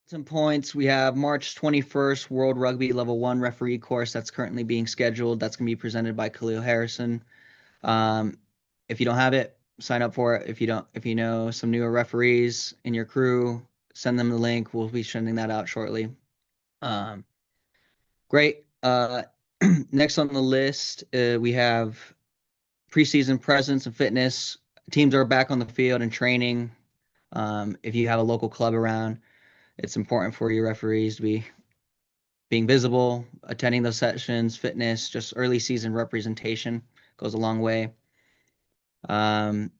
Some points. We have March 21st World Rugby Level 1 referee course that's currently being scheduled. That's going to be presented by Khalil Harrison. Um, if you don't have it, sign up for it. If you know some newer referees in your crew, send them the link. We'll be sending that out shortly. Um, great. Next on the list, we have preseason presence and fitness. Teams are back on the field and training. If you have a local club around, it's important for your referees to be being visible, attending those sessions, fitness, just early season representation goes a long way. Thanks,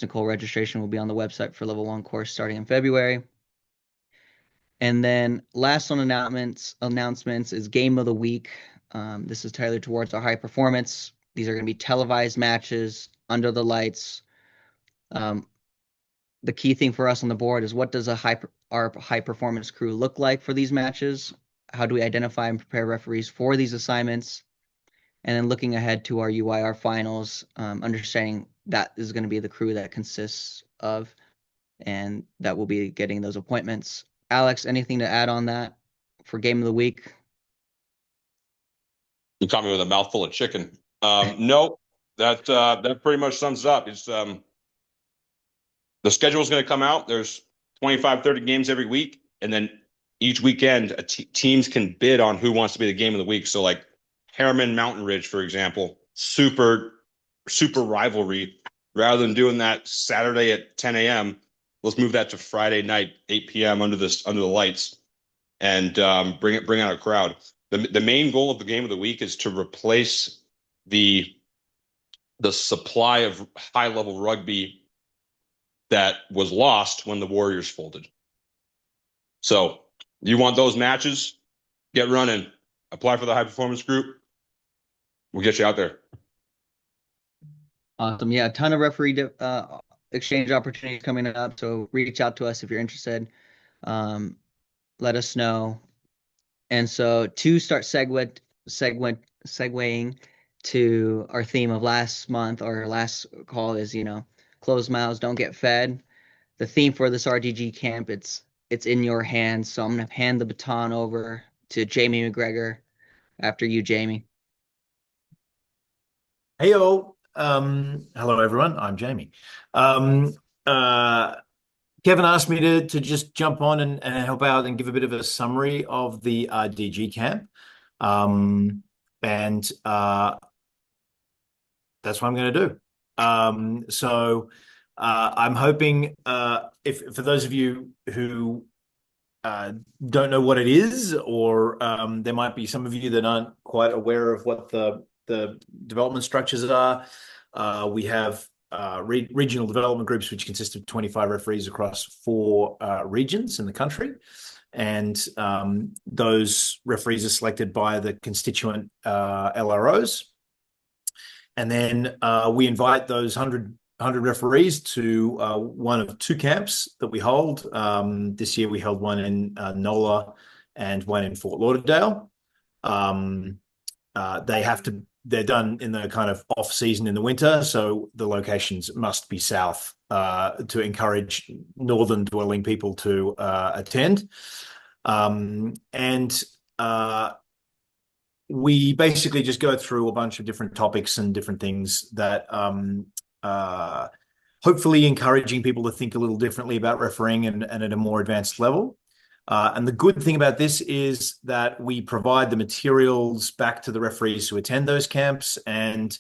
Nicole. Registration will be on the website for level 1 course starting in February. And then last on announcements is game of the week. This is tailored towards our high performance. These are going to be televised matches under the lights. The key thing for us on the board is what does our high performance crew look like for these matches? How do we identify and prepare referees for these assignments? And then looking ahead to our UIR finals, understanding that is going to be the crew that consists of, and that will be getting those appointments. Alex, anything to add on that for game of the week? You caught me with a mouthful of chicken. No, that pretty much sums it up. It's the schedule is going to come out. There's 25, 30 games every week, and then each weekend teams can bid on who wants to be the game of the week. So like Harriman Mountain Ridge, for example, super rivalry. Rather than doing that Saturday at 10 a.m., let's move that to Friday night, 8 p.m. under the lights, and bring out a crowd. The main goal of the game of the week is to replace the supply of high level rugby that was lost when the Warriors folded. So you want those matches? Get running. Apply for the high performance group. We'll get you out there. Awesome. Yeah, a ton of referee exchange opportunities coming up. So reach out to us if you're interested. Let us know. And so to start segueing to our theme of last month, our last call is, closed mouths don't get fed. The theme for this RDG camp, it's in your hands. So I'm going to hand the baton over to Jamie McGregor. After you, Jamie. Hey, all. Hello, everyone. I'm Jamie. Kevin asked me to just jump on and help out and give a bit of a summary of the DG camp. And that's what I'm going to do. I'm hoping if for those of you who don't know what it is, or there might be some of you that aren't quite aware of what the development structures are. We have regional development groups, which consist of 25 referees across 4 regions in the country. And those referees are selected by the constituent LROs. And then we invite those 100 referees to one of 2 camps that we hold. This year we held one in NOLA and one in Fort Lauderdale. They're done in the kind of off season in the winter, so the locations must be south to encourage northern dwelling people to attend. We basically just go through a bunch of different topics and different things that hopefully encouraging people to think a little differently about refereeing and at a more advanced level. And the good thing about this is that we provide the materials back to the referees who attend those camps, and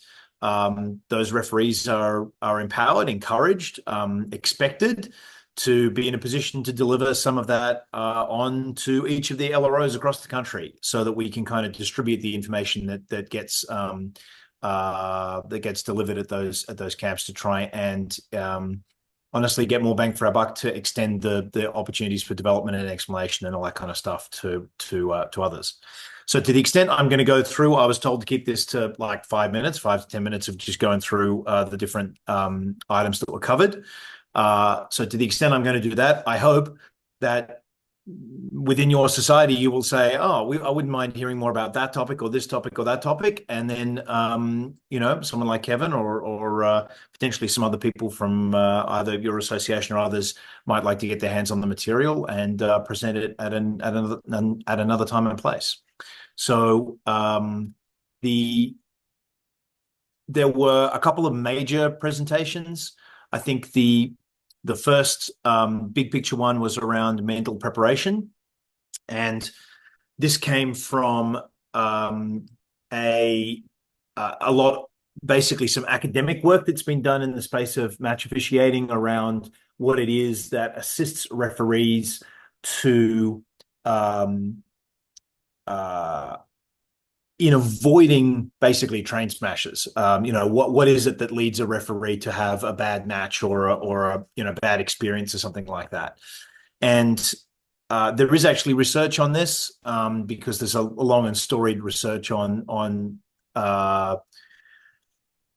those referees are empowered, encouraged, expected to be in a position to deliver some of that on to each of the LROs across the country, so that we can kind of distribute the information that gets delivered at those camps to try and honestly get more bang for our buck, to extend the opportunities for development and explanation and all that kind of stuff to others. So to the extent I'm going to go through, I was told to keep this to like 5 to 10 minutes of just going through the different items that were covered. So to the extent I'm going to do that, I hope that within your society, you will say, "Oh, I wouldn't mind hearing more about that topic or this topic or that topic," and then someone like Kevin or potentially some other people from either your association or others might like to get their hands on the material and present it at another time and place. So the there were a couple of major presentations. I think the first big picture one was around mental preparation, and this came from a lot, basically some academic work that's been done in the space of match officiating around what it is that assists referees to in avoiding basically train smashes. What is it that leads a referee to have a bad match or a bad experience or something like that? And there is actually research on this because there's a long and storied research on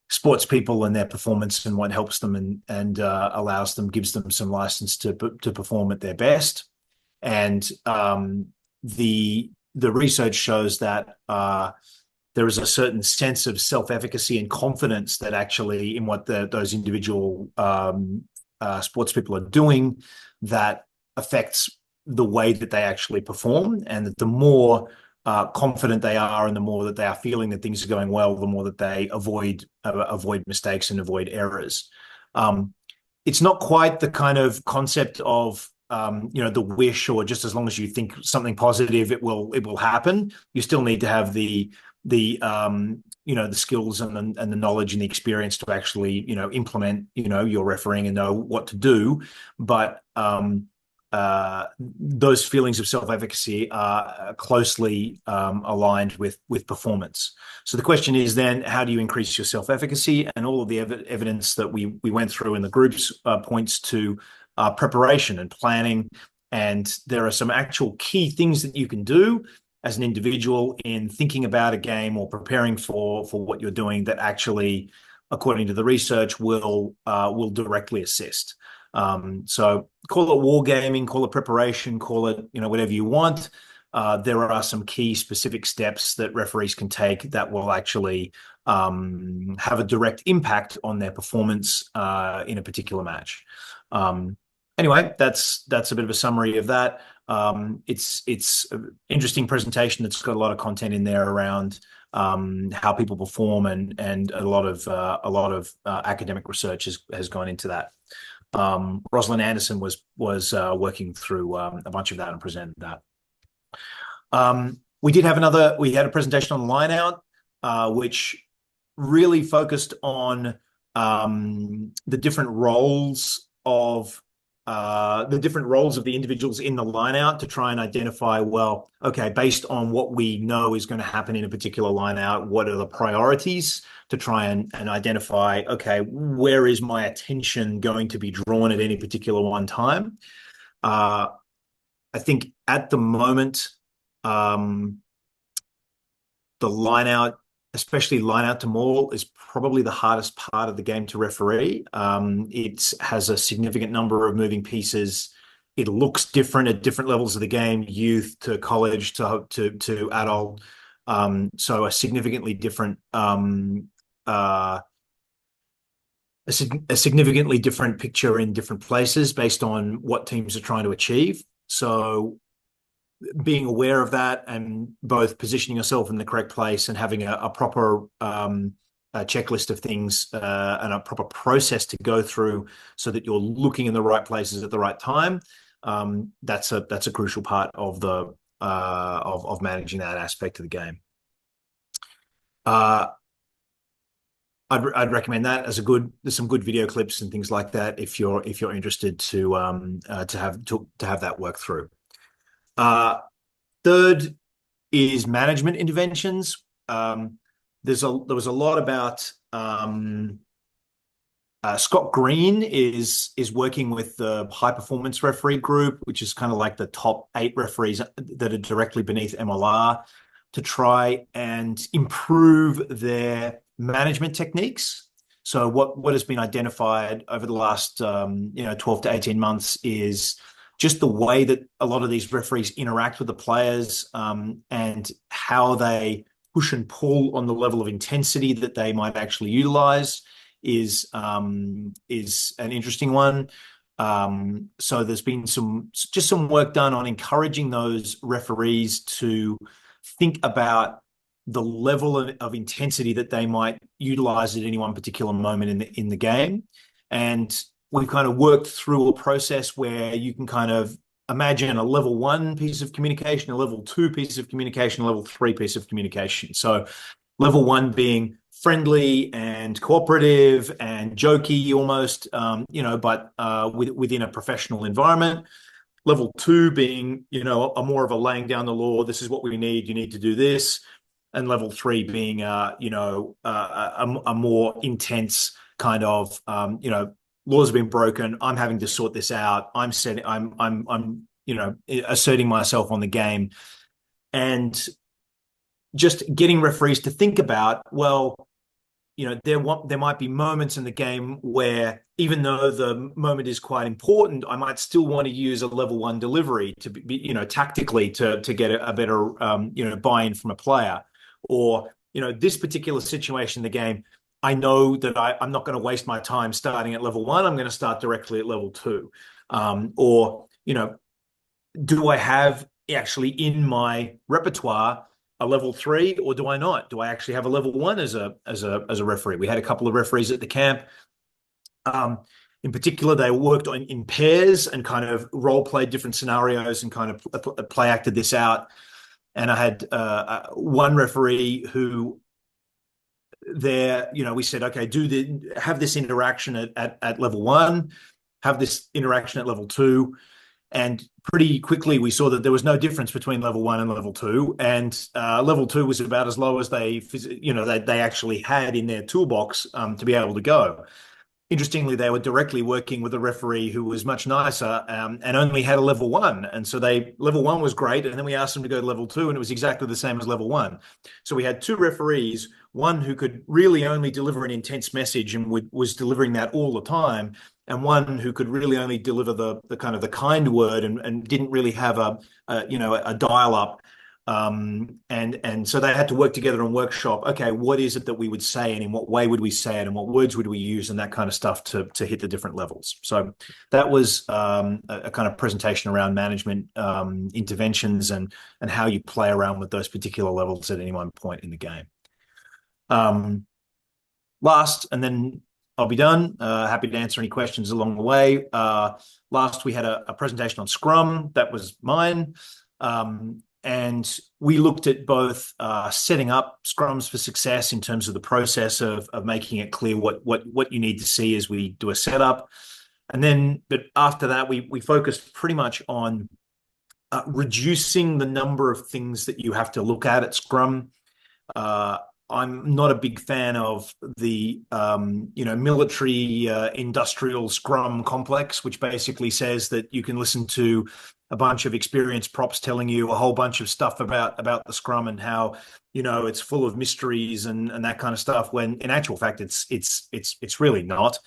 sports people and their performance and what helps them and allows them, gives them some license to perform at their best. And the research shows that there is a certain sense of self-efficacy and confidence that actually in what those individual sports people are doing that affects the way that they actually perform, and that the more confident they are and the more that they are feeling that things are going well, the more that they avoid mistakes and avoid errors. It's not quite the kind of concept of the wish, or just as long as you think something positive, it will happen. You still need to have the skills and the knowledge and the experience to actually implement your refereeing and know what to do. But those feelings of self-efficacy are closely aligned with performance. So the question is then, how do you increase your self-efficacy? And all of the evidence that we went through in the groups points to preparation and planning. And there are some actual key things that you can do as an individual in thinking about a game or preparing for what you're doing that actually, according to the research, will directly assist. So call it wargaming, call it preparation, call it whatever you want. There are some key specific steps that referees can take that will actually have a direct impact on their performance in a particular match. Anyway, that's a bit of a summary of that. It's an interesting presentation that's got a lot of content in there around how people perform, and a lot of academic research has gone into that. Rosalind Anderson was working through a bunch of that and presented that. We had a presentation on line out, which really focused on the different roles of the individuals in the line out to try and identify, well, okay, based on what we know is going to happen in a particular line out, what are the priorities to try and identify, okay, where is my attention going to be drawn at any particular one time? I think at the moment, the line out, especially line out to maul, is probably the hardest part of the game to referee. It has a significant number of moving pieces. It looks different at different levels of the game, youth to college to adult. So a significantly different picture in different places based on what teams are trying to achieve. So being aware of that and both positioning yourself in the correct place and having a proper checklist of things and a proper process to go through so that you're looking in the right places at the right time. That's a crucial part of the of managing that aspect of the game. I'd recommend that as there's some good video clips and things like that if you're interested to have that work through. Third is management interventions. There was a lot about Scott Green is working with the high performance referee group, which is kind of like the top 8 referees that are directly beneath MLR, to try and improve their management techniques. So what has been identified over the last 12 to 18 months is just the way that a lot of these referees interact with the players, and how they push and pull on the level of intensity that they might actually utilize is an interesting one. So there's been some work done on encouraging those referees to think about the level of intensity that they might utilize at any one particular moment in the game. And we've kind of worked through a process where you can kind of imagine a level 1 piece of communication, a level 2 piece of communication, a level 3 piece of communication. So level 1 being friendly and cooperative and jokey almost, but within a professional environment. Level 2 being, a more of a laying down the law. This is what we need. You need to do this. And level 3 being, a more intense kind of, laws have been broken. I'm having to sort this out. I'm asserting myself on the game, and just getting referees to think about, well, there might be moments in the game where, even though the moment is quite important, I might still want to use a level 1 delivery to be, tactically to get a better, buy-in from a player. Or, this particular situation in the game, I know that I'm not going to waste my time starting at level 1. I'm going to start directly at level 2. Or, do I have actually in my repertoire a level 3, or do I not? Do I actually have a level 1 as a referee? We had a couple of referees at the camp. In particular, they worked in pairs and kind of role played different scenarios and kind of play acted this out. And I had one referee who we said, okay, have this interaction at level 1, have this interaction at level 2. And pretty quickly, we saw that there was no difference between level 1 and level 2. And level 2 was about as low as they actually had in their toolbox to be able to go. Interestingly, they were directly working with a referee who was much nicer and only had a level 1. And so level 1 was great. And then we asked them to go to level 2, and it was exactly the same as level 1. So we had 2 referees, one who could really only deliver an intense message and was delivering that all the time, and one who could really only deliver the kind of the kind word and didn't really have a dial up. And so they had to work together and workshop, okay, what is it that we would say, and in what way would we say it, and what words would we use, and that kind of stuff to hit the different levels. So that was a kind of presentation around management interventions and how you play around with those particular levels at any one point in the game. Last, and then I'll be done. Happy to answer any questions along the way. Last, we had a presentation on Scrum. That was mine. And we looked at both setting up scrums for success in terms of the process of making it clear what you need to see as we do a setup. And then, but after that, we focused pretty much on reducing the number of things that you have to look at Scrum. I'm not a big fan of the military industrial Scrum complex, which basically says that you can listen to a bunch of experienced props telling you a whole bunch of stuff about the Scrum and how it's full of mysteries and that kind of stuff. When in actual fact, it's really not.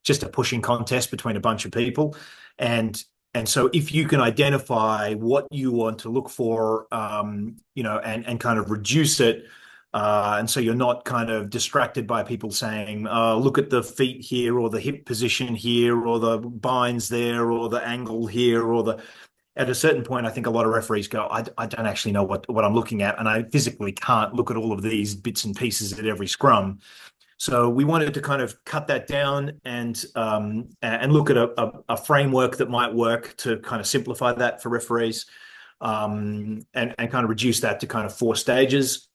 Just a pushing contest between a bunch of people, and so if you can identify what you want to look for, and kind of reduce it. And so you're not kind of distracted by people saying, look at the feet here, or the hip position here, or the binds there, or the angle here, or at a certain point, I think a lot of referees go, I don't actually know what I'm looking at, and I physically can't look at all of these bits and pieces at every scrum. So we wanted to kind of cut that down and look at a framework that might work to kind of simplify that for referees, and kind of reduce that to kind of 4 stages.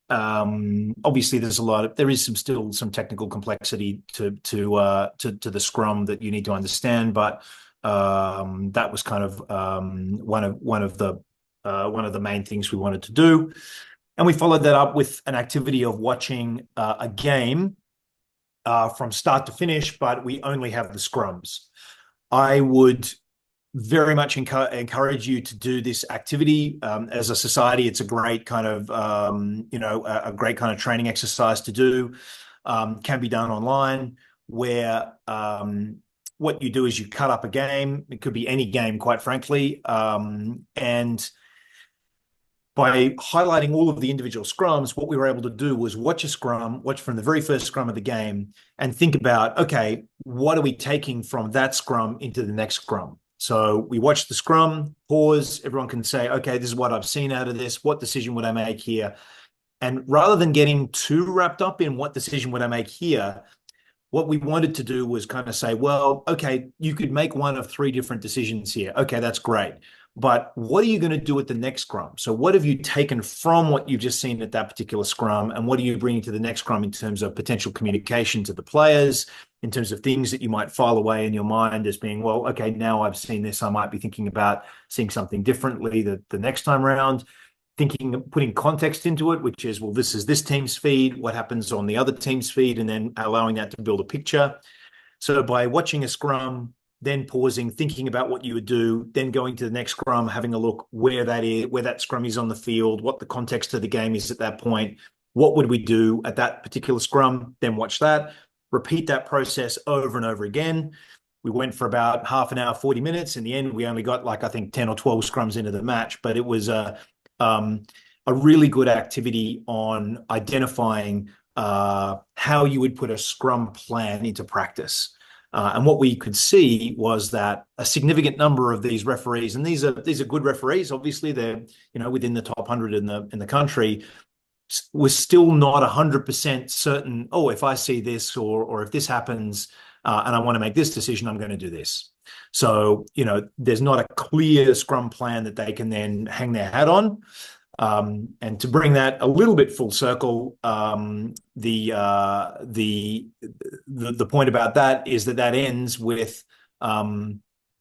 Obviously, there is still some technical complexity to the Scrum that you need to understand, but that was kind of one of the main things we wanted to do. And we followed that up with an activity of watching a game from start to finish, but we only have the Scrums. I would very much encourage you to do this activity. As a society, it's a great kind of a great kind of training exercise to do. Can be done online, where what you do is you cut up a game. It could be any game, quite frankly. And by highlighting all of the individual scrums, what we were able to do was watch a scrum, watch from the very first scrum of the game, and think about, okay, what are we taking from that scrum into the next scrum? So we watch the scrum, pause, everyone can say, okay, this is what I've seen out of this. What decision would I make here? And rather than getting too wrapped up in what decision would I make here, what we wanted to do was kind of say, well, okay, you could make one of three different decisions here. Okay, that's great. But what are you going to do at the next scrum? So what have you taken from what you've just seen at that particular scrum, and what are you bringing to the next scrum in terms of potential communication to the players, in terms of things that you might file away in your mind as being, well, okay, now I've seen this, I might be thinking about seeing something differently the next time around. Thinking, putting context into it, which is, well, this is this team's feed, what happens on the other team's feed, and then allowing that to build a picture. So by watching a scrum, then pausing, thinking about what you would do, then going to the next scrum, having a look where that is, where that scrum is on the field, what the context of the game is at that point, what would we do at that particular scrum, then watch that, repeat that process over and over again. We went for about half an hour, 40 minutes. In the end, we only got like, I think, 10 or 12 scrums into the match, but it was a really good activity on identifying how you would put a scrum plan into practice. And what we could see was that a significant number of these referees, and these are good referees, obviously they're within the top 100 in the country, was still not 100% certain. Oh, if I see this or if this happens and I want to make this decision, I'm going to do this. So there's not a clear scrum plan that they can then hang their hat on. And to bring that a little bit full circle, the point about that is that ends with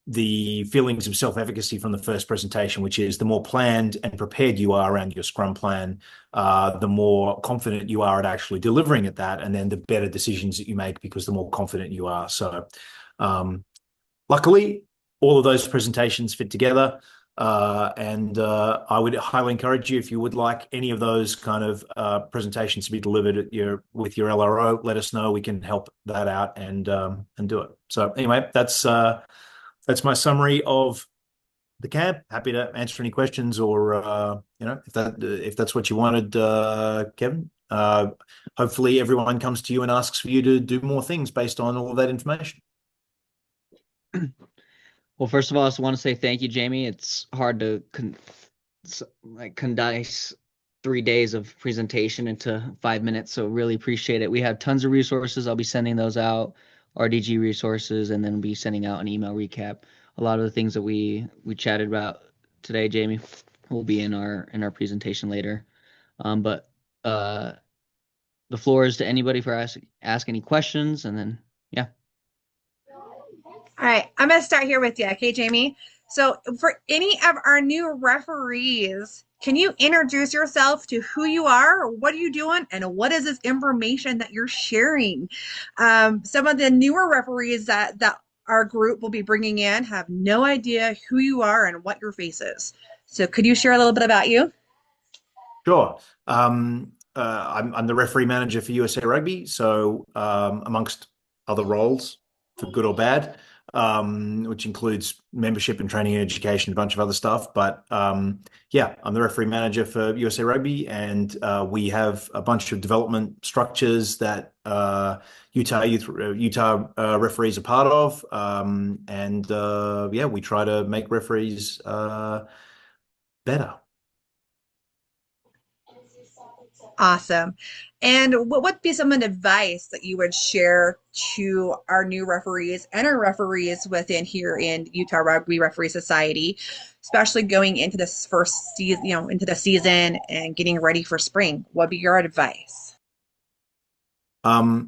the feelings of self-efficacy from the first presentation, which is the more planned and prepared you are around your scrum plan, the more confident you are at actually delivering at that, and then the better decisions that you make because the more confident you are. So luckily, all of those presentations fit together. And I would highly encourage you, if you would like any of those kind of presentations to be delivered with your LRO, let us know. We can help that out and do it. So anyway, that's my summary of the camp. Happy to answer any questions, or if that's what you wanted, Kevin. Hopefully, everyone comes to you and asks for you to do more things based on all of that information. Well, first of all, I just want to say thank you, Jamie. It's hard to condense 3 days of presentation into 5 minutes, so really appreciate it. We have tons of resources. I'll be sending those out, RDG resources, and then be sending out an email recap. A lot of the things that we chatted about today, Jamie, will be in our presentation later. But the floor is to anybody for ask any questions, and then yeah. All right, I'm going to start here with you, okay, Jamie? So for any of our new referees, can you introduce yourself to who you are, what are you doing, and what is this information that you're sharing? Some of the newer referees that our group will be bringing in have no idea who you are and what your face is. So could you share a little bit about you? Sure. I'm the referee manager for USA Rugby. So amongst other roles, for good or bad, which includes membership and training and education, a bunch of other stuff. But yeah, I'm the referee manager for USA Rugby, and we have a bunch of development structures that Utah referees are part of. And yeah, we try to make referees better. Awesome. And what would be some advice that you would share to our new referees and our referees within here in Utah Rugby Referee Society, especially going into this first season, into the season and getting ready for spring? What would be your advice? I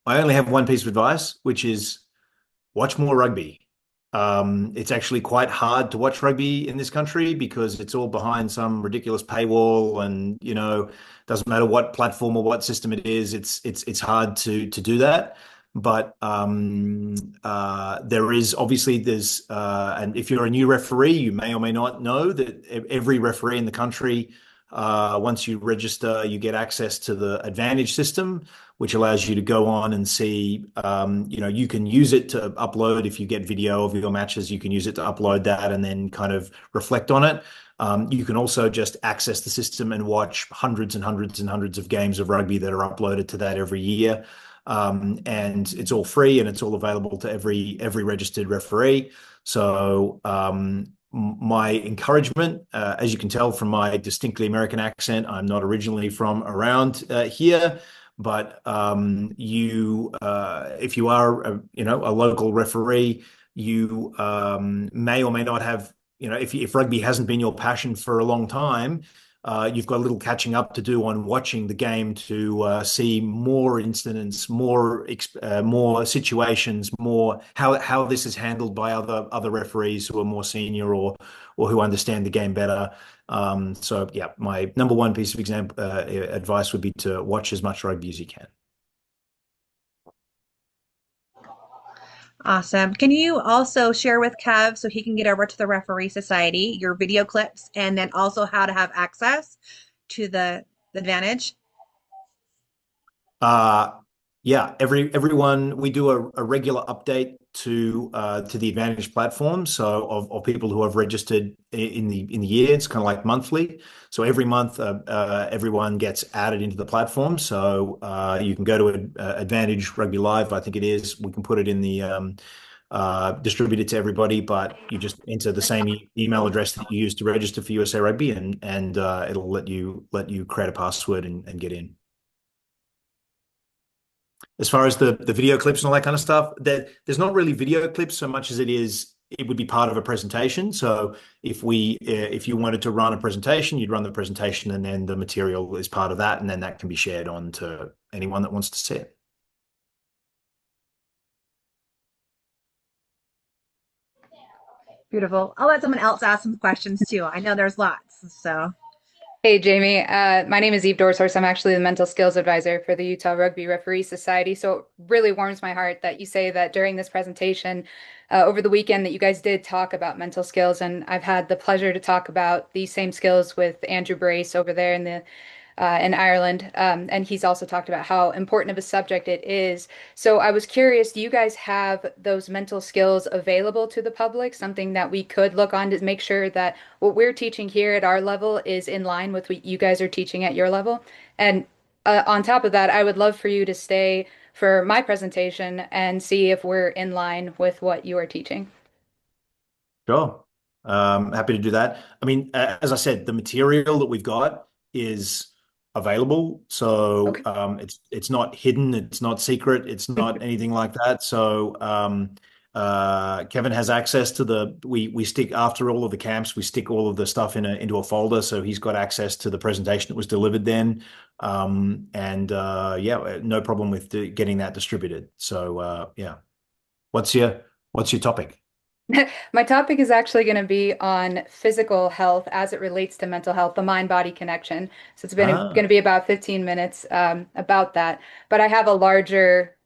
only have one piece of advice, which is watch more rugby. It's actually quite hard to watch rugby in this country because it's all behind some ridiculous paywall, and doesn't matter what platform or what system it is, it's hard to do that. But there is obviously and if you're a new referee, you may or may not know that every referee in the country Once you register, you get access to the Advantage system, which allows you to go on and see, you can use it to upload. If you get video of your matches, you can use it to upload that and then kind of reflect on it. You can also just access the system and watch hundreds and hundreds and hundreds of games of rugby that are uploaded to that every year. And it's all free and it's all available to every registered referee. So my encouragement, as you can tell from my distinctly American accent, I'm not originally from around here, but if you are a local referee, you may or may not have, if rugby hasn't been your passion for a long time, you've got a little catching up to do on watching the game to see more incidents, more situations, more how this is handled by other referees who are more senior or who understand the game better. So yeah, my number one piece of advice would be to watch as much rugby as you can. Awesome. Can you also share with Kev so he can get over to the Referee Society your video clips and then also how to have access to the Advantage? Yeah, everyone we do a regular update to the Advantage platform. So of people who have registered in the year, it's kind of like monthly. So every month, everyone gets added into the platform. So you can go to Advantage Rugby Live, I think it is. We can put it in the distribute it to everybody, but you just enter the same email address that you use to register for USA Rugby, and it'll let you create a password and get in. As far as the video clips and all that kind of stuff, there's not really video clips so much as it would be part of a presentation. So if you wanted to run a presentation, you'd run the presentation and then the material is part of that, and then that can be shared on to anyone that wants to see it. Beautiful. I'll let someone else ask some questions too. I know there's lots, so. Hey, Jamie. My name is Eve Dorshorst. I'm actually the mental skills advisor for the Utah Rugby Referee Society. So it really warms my heart that you say that during this presentation over the weekend that you guys did talk about mental skills. And I've had the pleasure to talk about these same skills with Andrew Brace over there in Ireland. And he's also talked about how important of a subject it is. So I was curious, do you guys have those mental skills available to the public, something that we could look on to make sure that what we're teaching here at our level is in line with what you guys are teaching at your level? And on top of that, I would love for you to stay for my presentation and see if we're in line with what you are teaching. Sure. Happy to do that. I mean, as I said, the material that we've got is available. So Okay. it's not hidden, it's not secret, it's not anything like that. So Kevin has access to we stick after all of the camps, we stick all of the stuff into a folder. So he's got access to the presentation that was delivered then. Yeah, no problem with getting that distributed. So yeah. What's your topic? My topic is actually going to be on physical health as it relates to mental health, the mind-body connection. So it's going to be about 15 minutes about that. But I have a larger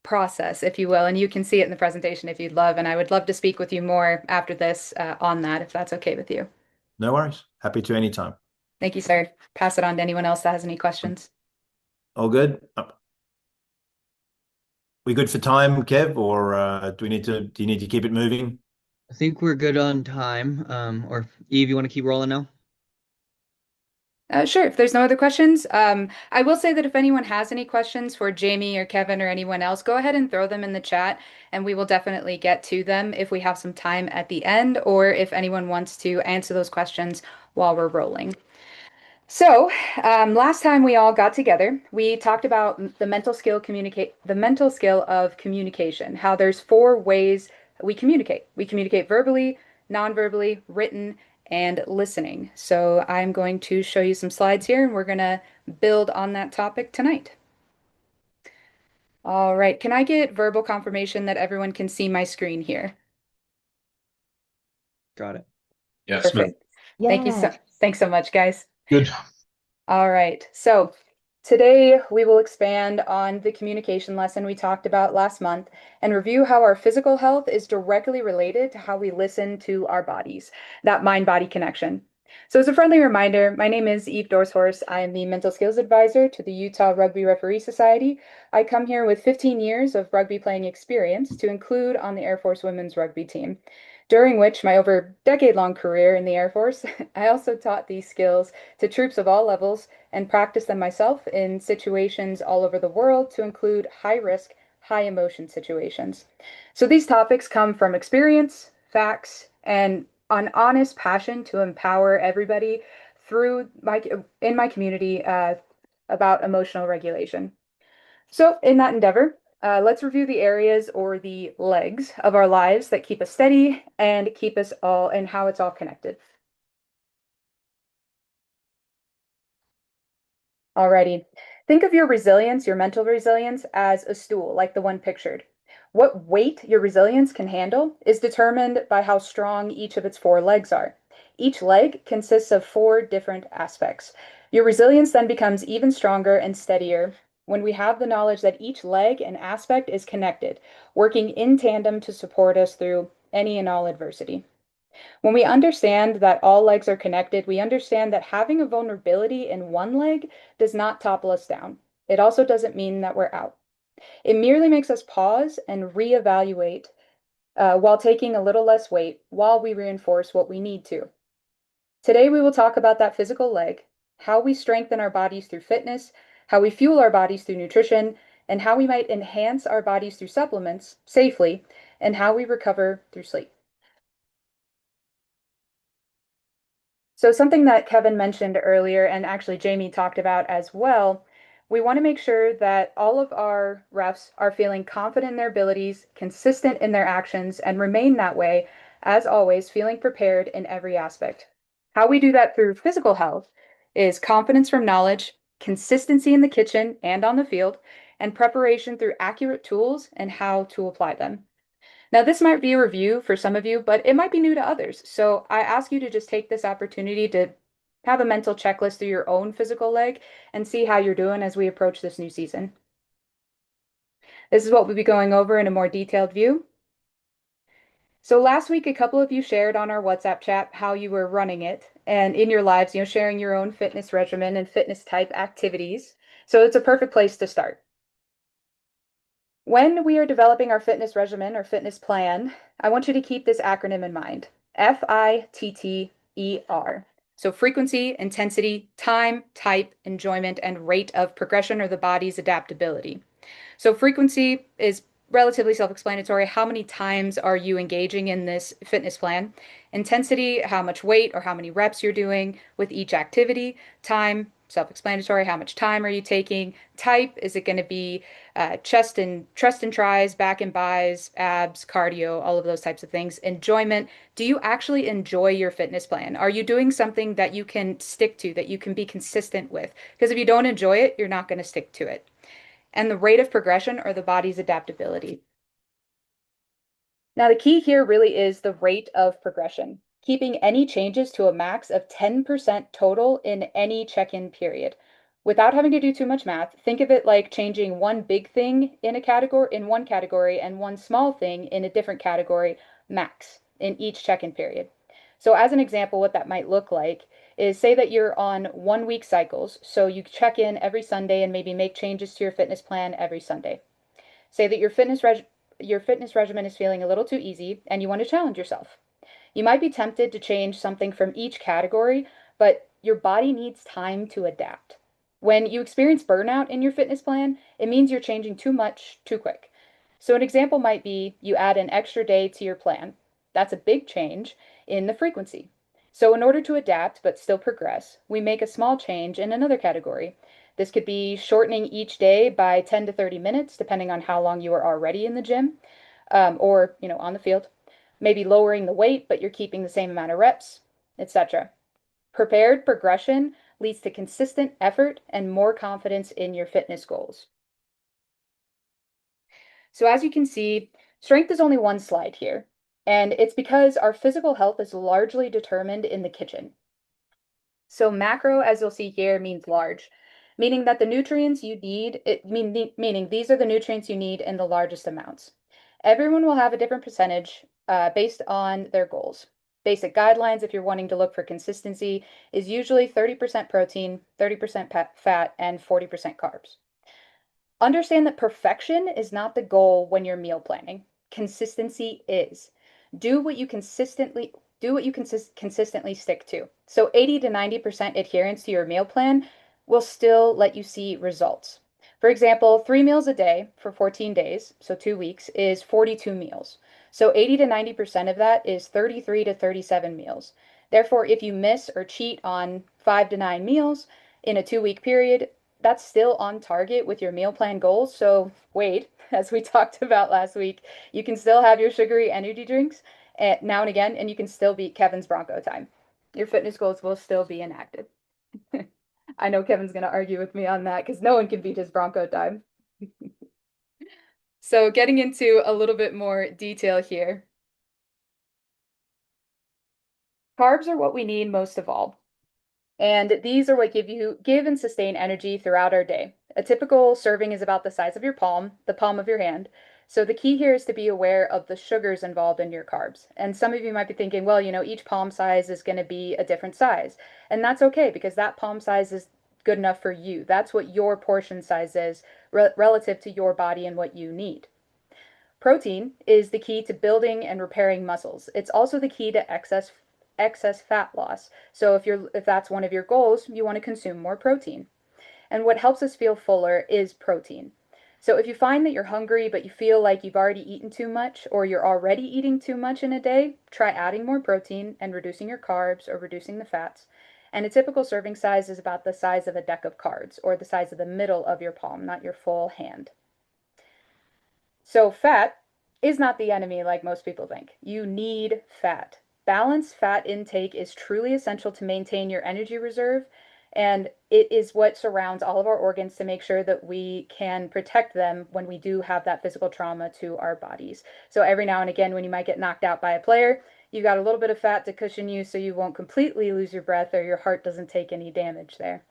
process, if you will, and you can see it in the presentation if you'd love. And I would love to speak with you more after this on that, if that's okay with you. No worries. Happy to anytime. Thank you, sir. Pass it on to anyone else that has any questions. All good? We good for time, Kev, or do you need to keep it moving? I think we're good on time. Or Eve, you want to keep rolling now? Sure. If there's no other questions, I will say that if anyone has any questions for Jamie or Kevin or anyone else, go ahead and throw them in the chat, and we will definitely get to them if we have some time at the end, or if anyone wants to answer those questions while we're rolling. So, last time we all got together, we talked about the mental skill of communication, how there's 4 ways we communicate. We communicate verbally, non-verbally, written, and listening. So I'm going to show you some slides here, and we're going to build on that topic tonight. All right, can I get verbal confirmation that everyone can see my screen here? Got it. Yes. Perfect. Thanks so much, guys. Good. All right, so today we will expand on the communication lesson we talked about last month and review how our physical health is directly related to how we listen to our bodies, that mind-body connection. So as a friendly reminder, my name is Eve Dorshorst. I am the Mental Skills Advisor to the Utah Rugby Referee Society. I come here with 15 years of rugby playing experience to include on the Air Force women's rugby team, during which my over decade-long career in the Air Force, I also taught these skills to troops of all levels and practiced them myself in situations all over the world to include high-risk, high-emotion situations. So these topics come from experience, facts, and an honest passion to empower everybody through my community about emotional regulation. So in that endeavor, let's review the areas or the legs of our lives that keep us steady and keep us all and how it's all connected. Alrighty. Think of your resilience, your mental resilience, as a stool, like the one pictured. What weight your resilience can handle is determined by how strong each of its four legs are. Each leg consists of four different aspects. Your resilience then becomes even stronger and steadier when we have the knowledge that each leg and aspect is connected, working in tandem to support us through any and all adversity. When we understand that all legs are connected, we understand that having a vulnerability in one leg does not topple us down. It also doesn't mean that we're out. It merely makes us pause and reevaluate while taking a little less weight while we reinforce what we need to. Today, we will talk about that physical leg, how we strengthen our bodies through fitness, how we fuel our bodies through nutrition, and how we might enhance our bodies through supplements safely, and how we recover through sleep. So something that Kevin mentioned earlier, and actually Jamie talked about as well, we want to make sure that all of our refs are feeling confident in their abilities, consistent in their actions, and remain that way, as always, feeling prepared in every aspect. How we do that through physical health is confidence from knowledge, consistency in the kitchen and on the field, and preparation through accurate tools and how to apply them. Now, this might be a review for some of you, but it might be new to others. So I ask you to just take this opportunity to have a mental checklist through your own physical leg and see how you're doing as we approach this new season. This is what we'll be going over in a more detailed view. So last week, a couple of you shared on our WhatsApp chat how you were running it and in your lives, sharing your own fitness regimen and fitness type activities. So it's a perfect place to start. When we are developing our fitness regimen or fitness plan, I want you to keep this acronym in mind. FITTER. So frequency, intensity, time, type, enjoyment, and rate of progression or the body's adaptability. So frequency is relatively self-explanatory. How many times are you engaging in this fitness plan? Intensity, how much weight or how many reps you're doing with each activity. Time, self-explanatory. How much time are you taking? Type, is it going to be chest and tries, back and bis, abs, cardio, all of those types of things. Enjoyment, do you actually enjoy your fitness plan? Are you doing something that you can stick to, that you can be consistent with? Because if you don't enjoy it, you're not going to stick to it. And the rate of progression or the body's adaptability. Now, the key here really is the rate of progression, keeping any changes to a max of 10% total in any check-in period. Without having to do too much math, think of it like changing one big thing in one category and one small thing in a different category max in each check-in period. So as an example, what that might look like is, say that you're on 1 week cycles. So you check in every Sunday and maybe make changes to your fitness plan every Sunday. Say that your fitness regimen is feeling a little too easy and you want to challenge yourself. You might be tempted to change something from each category, but your body needs time to adapt. When you experience burnout in your fitness plan, it means you're changing too much too quick. So an example might be you add an extra day to your plan. That's a big change in the frequency. So in order to adapt but still progress, we make a small change in another category. This could be shortening each day by 10 to 30 minutes, depending on how long you are already in the gym or on the field. Maybe lowering the weight, but you're keeping the same amount of reps, etc. Prepared progression leads to consistent effort and more confidence in your fitness goals. So as you can see, strength is only one slide here, and it's because our physical health is largely determined in the kitchen. So macro, as you'll see here, means large, meaning that the nutrients you need, meaning these are the nutrients you need in the largest amounts. Everyone will have a different percentage based on their goals. Basic guidelines, if you're wanting to look for consistency, is usually 30% protein, 30% fat, and 40% carbs. Understand that perfection is not the goal when you're meal planning. Consistency is. Do what you consistently consistently stick to. So 80 to 90% adherence to your meal plan will still let you see results. For example, 3 meals a day for 14 days, so 2 weeks, is 42 meals. So 80 to 90% of that is 33 to 37 meals. Therefore, if you miss or cheat on 5 to 9 meals in a 2 week period, that's still on target with your meal plan goals. So wait, as we talked about last week, you can still have your sugary energy drinks now and again, and you can still beat Kevin's Bronco time. Your fitness goals will still be enacted. I know Kevin's going to argue with me on that because no one can beat his Bronco time. So getting into a little bit more detail here. Carbs are what we need most of all. And these are what give and sustain energy throughout our day. A typical serving is about the size of your palm, the palm of your hand. So the key here is to be aware of the sugars involved in your carbs. And some of you might be thinking, well, each palm size is going to be a different size. And that's okay because that palm size is good enough for you. That's what your portion size is relative to your body and what you need. Protein is the key to building and repairing muscles. It's also the key to excess fat loss. So if that's one of your goals, you want to consume more protein. And what helps us feel fuller is protein. So if you find that you're hungry but you feel like you've already eaten too much or you're already eating too much in a day, try adding more protein and reducing your carbs or reducing the fats. And a typical serving size is about the size of a deck of cards or the size of the middle of your palm, not your full hand. So fat is not the enemy like most people think. You need fat. Balanced fat intake is truly essential to maintain your energy reserve, and it is what surrounds all of our organs to make sure that we can protect them when we do have that physical trauma to our bodies. So every now and again, when you might get knocked out by a player, you got a little bit of fat to cushion you so you won't completely lose your breath or your heart doesn't take any damage there.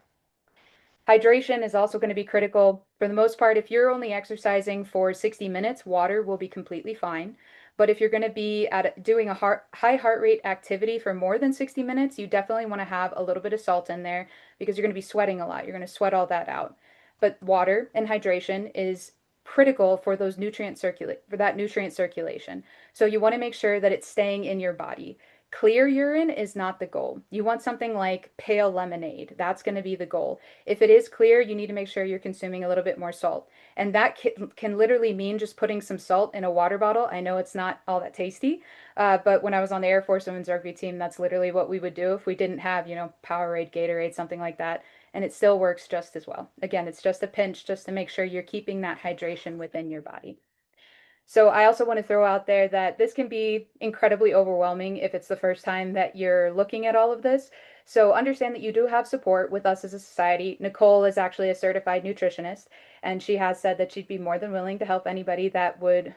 Hydration is also going to be critical. For the most part, if you're only exercising for 60 minutes, water will be completely fine. But if you're going to be doing a high heart rate activity for more than 60 minutes, you definitely want to have a little bit of salt in there because you're going to be sweating a lot. You're going to sweat all that out. But water and hydration is critical for that nutrient circulation. So you want to make sure that it's staying in your body. Clear urine is not the goal. You want something like pale lemonade. That's going to be the goal. If it is clear, you need to make sure you're consuming a little bit more salt. And that can literally mean just putting some salt in a water bottle. I know it's not all that tasty, but when I was on the Air Force Women's Rugby team, that's literally what we would do if we didn't have, Powerade, Gatorade, something like that. And it still works just as well. Again, it's just a pinch just to make sure you're keeping that hydration within your body. So I also want to throw out there that this can be incredibly overwhelming if it's the first time that you're looking at all of this. So understand that you do have support with us as a society. Nicole is actually a certified nutritionist, and she has said that she'd be more than willing to help anybody that would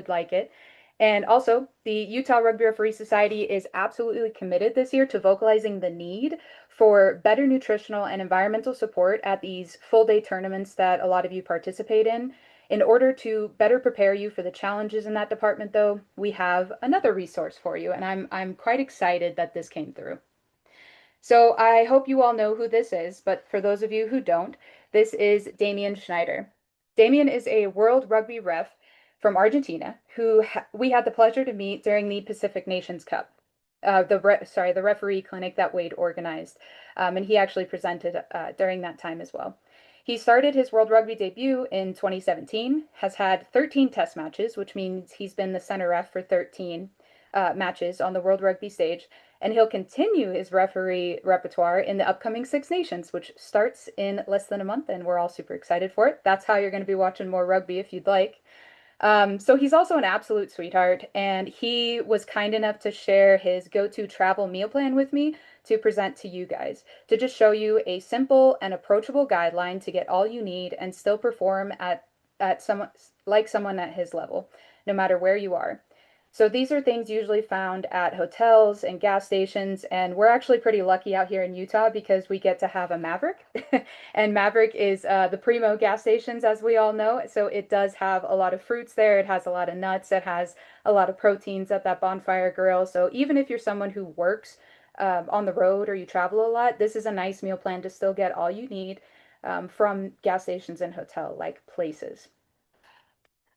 like it. And also, the Utah Rugby Referee Society is absolutely committed this year to vocalizing the need for better nutritional and environmental support at these full day tournaments that a lot of you participate in. In order to better prepare you for the challenges in that department, though, we have another resource for you, and I'm quite excited that this came through. So I hope you all know who this is, but for those of you who don't, this is Damian Schneider. Damian is a World Rugby ref from Argentina who we had the pleasure to meet during the Pacific Nations Cup, the referee clinic that Wade organized, and he actually presented during that time as well. He started his World Rugby debut in 2017, has had 13 test matches, which means he's been the center ref for 13 matches on the World Rugby stage, and he'll continue his referee repertoire in the upcoming Six Nations, which starts in less than a month, and we're all super excited for it. That's how you're going to be watching more rugby if you'd like. So he's also an absolute sweetheart, and he was kind enough to share his go-to travel meal plan with me to present to you guys, to just show you a simple and approachable guideline to get all you need and still perform at someone at his level, no matter where you are. So these are things usually found at hotels and gas stations, and we're actually pretty lucky out here in Utah because we get to have a Maverick, and Maverick is the primo gas stations, as we all know. So it does have a lot of fruits there. It has a lot of nuts. It has a lot of proteins at that bonfire grill. So even if you're someone who works on the road or you travel a lot, this is a nice meal plan to still get all you need from gas stations and hotel-like places.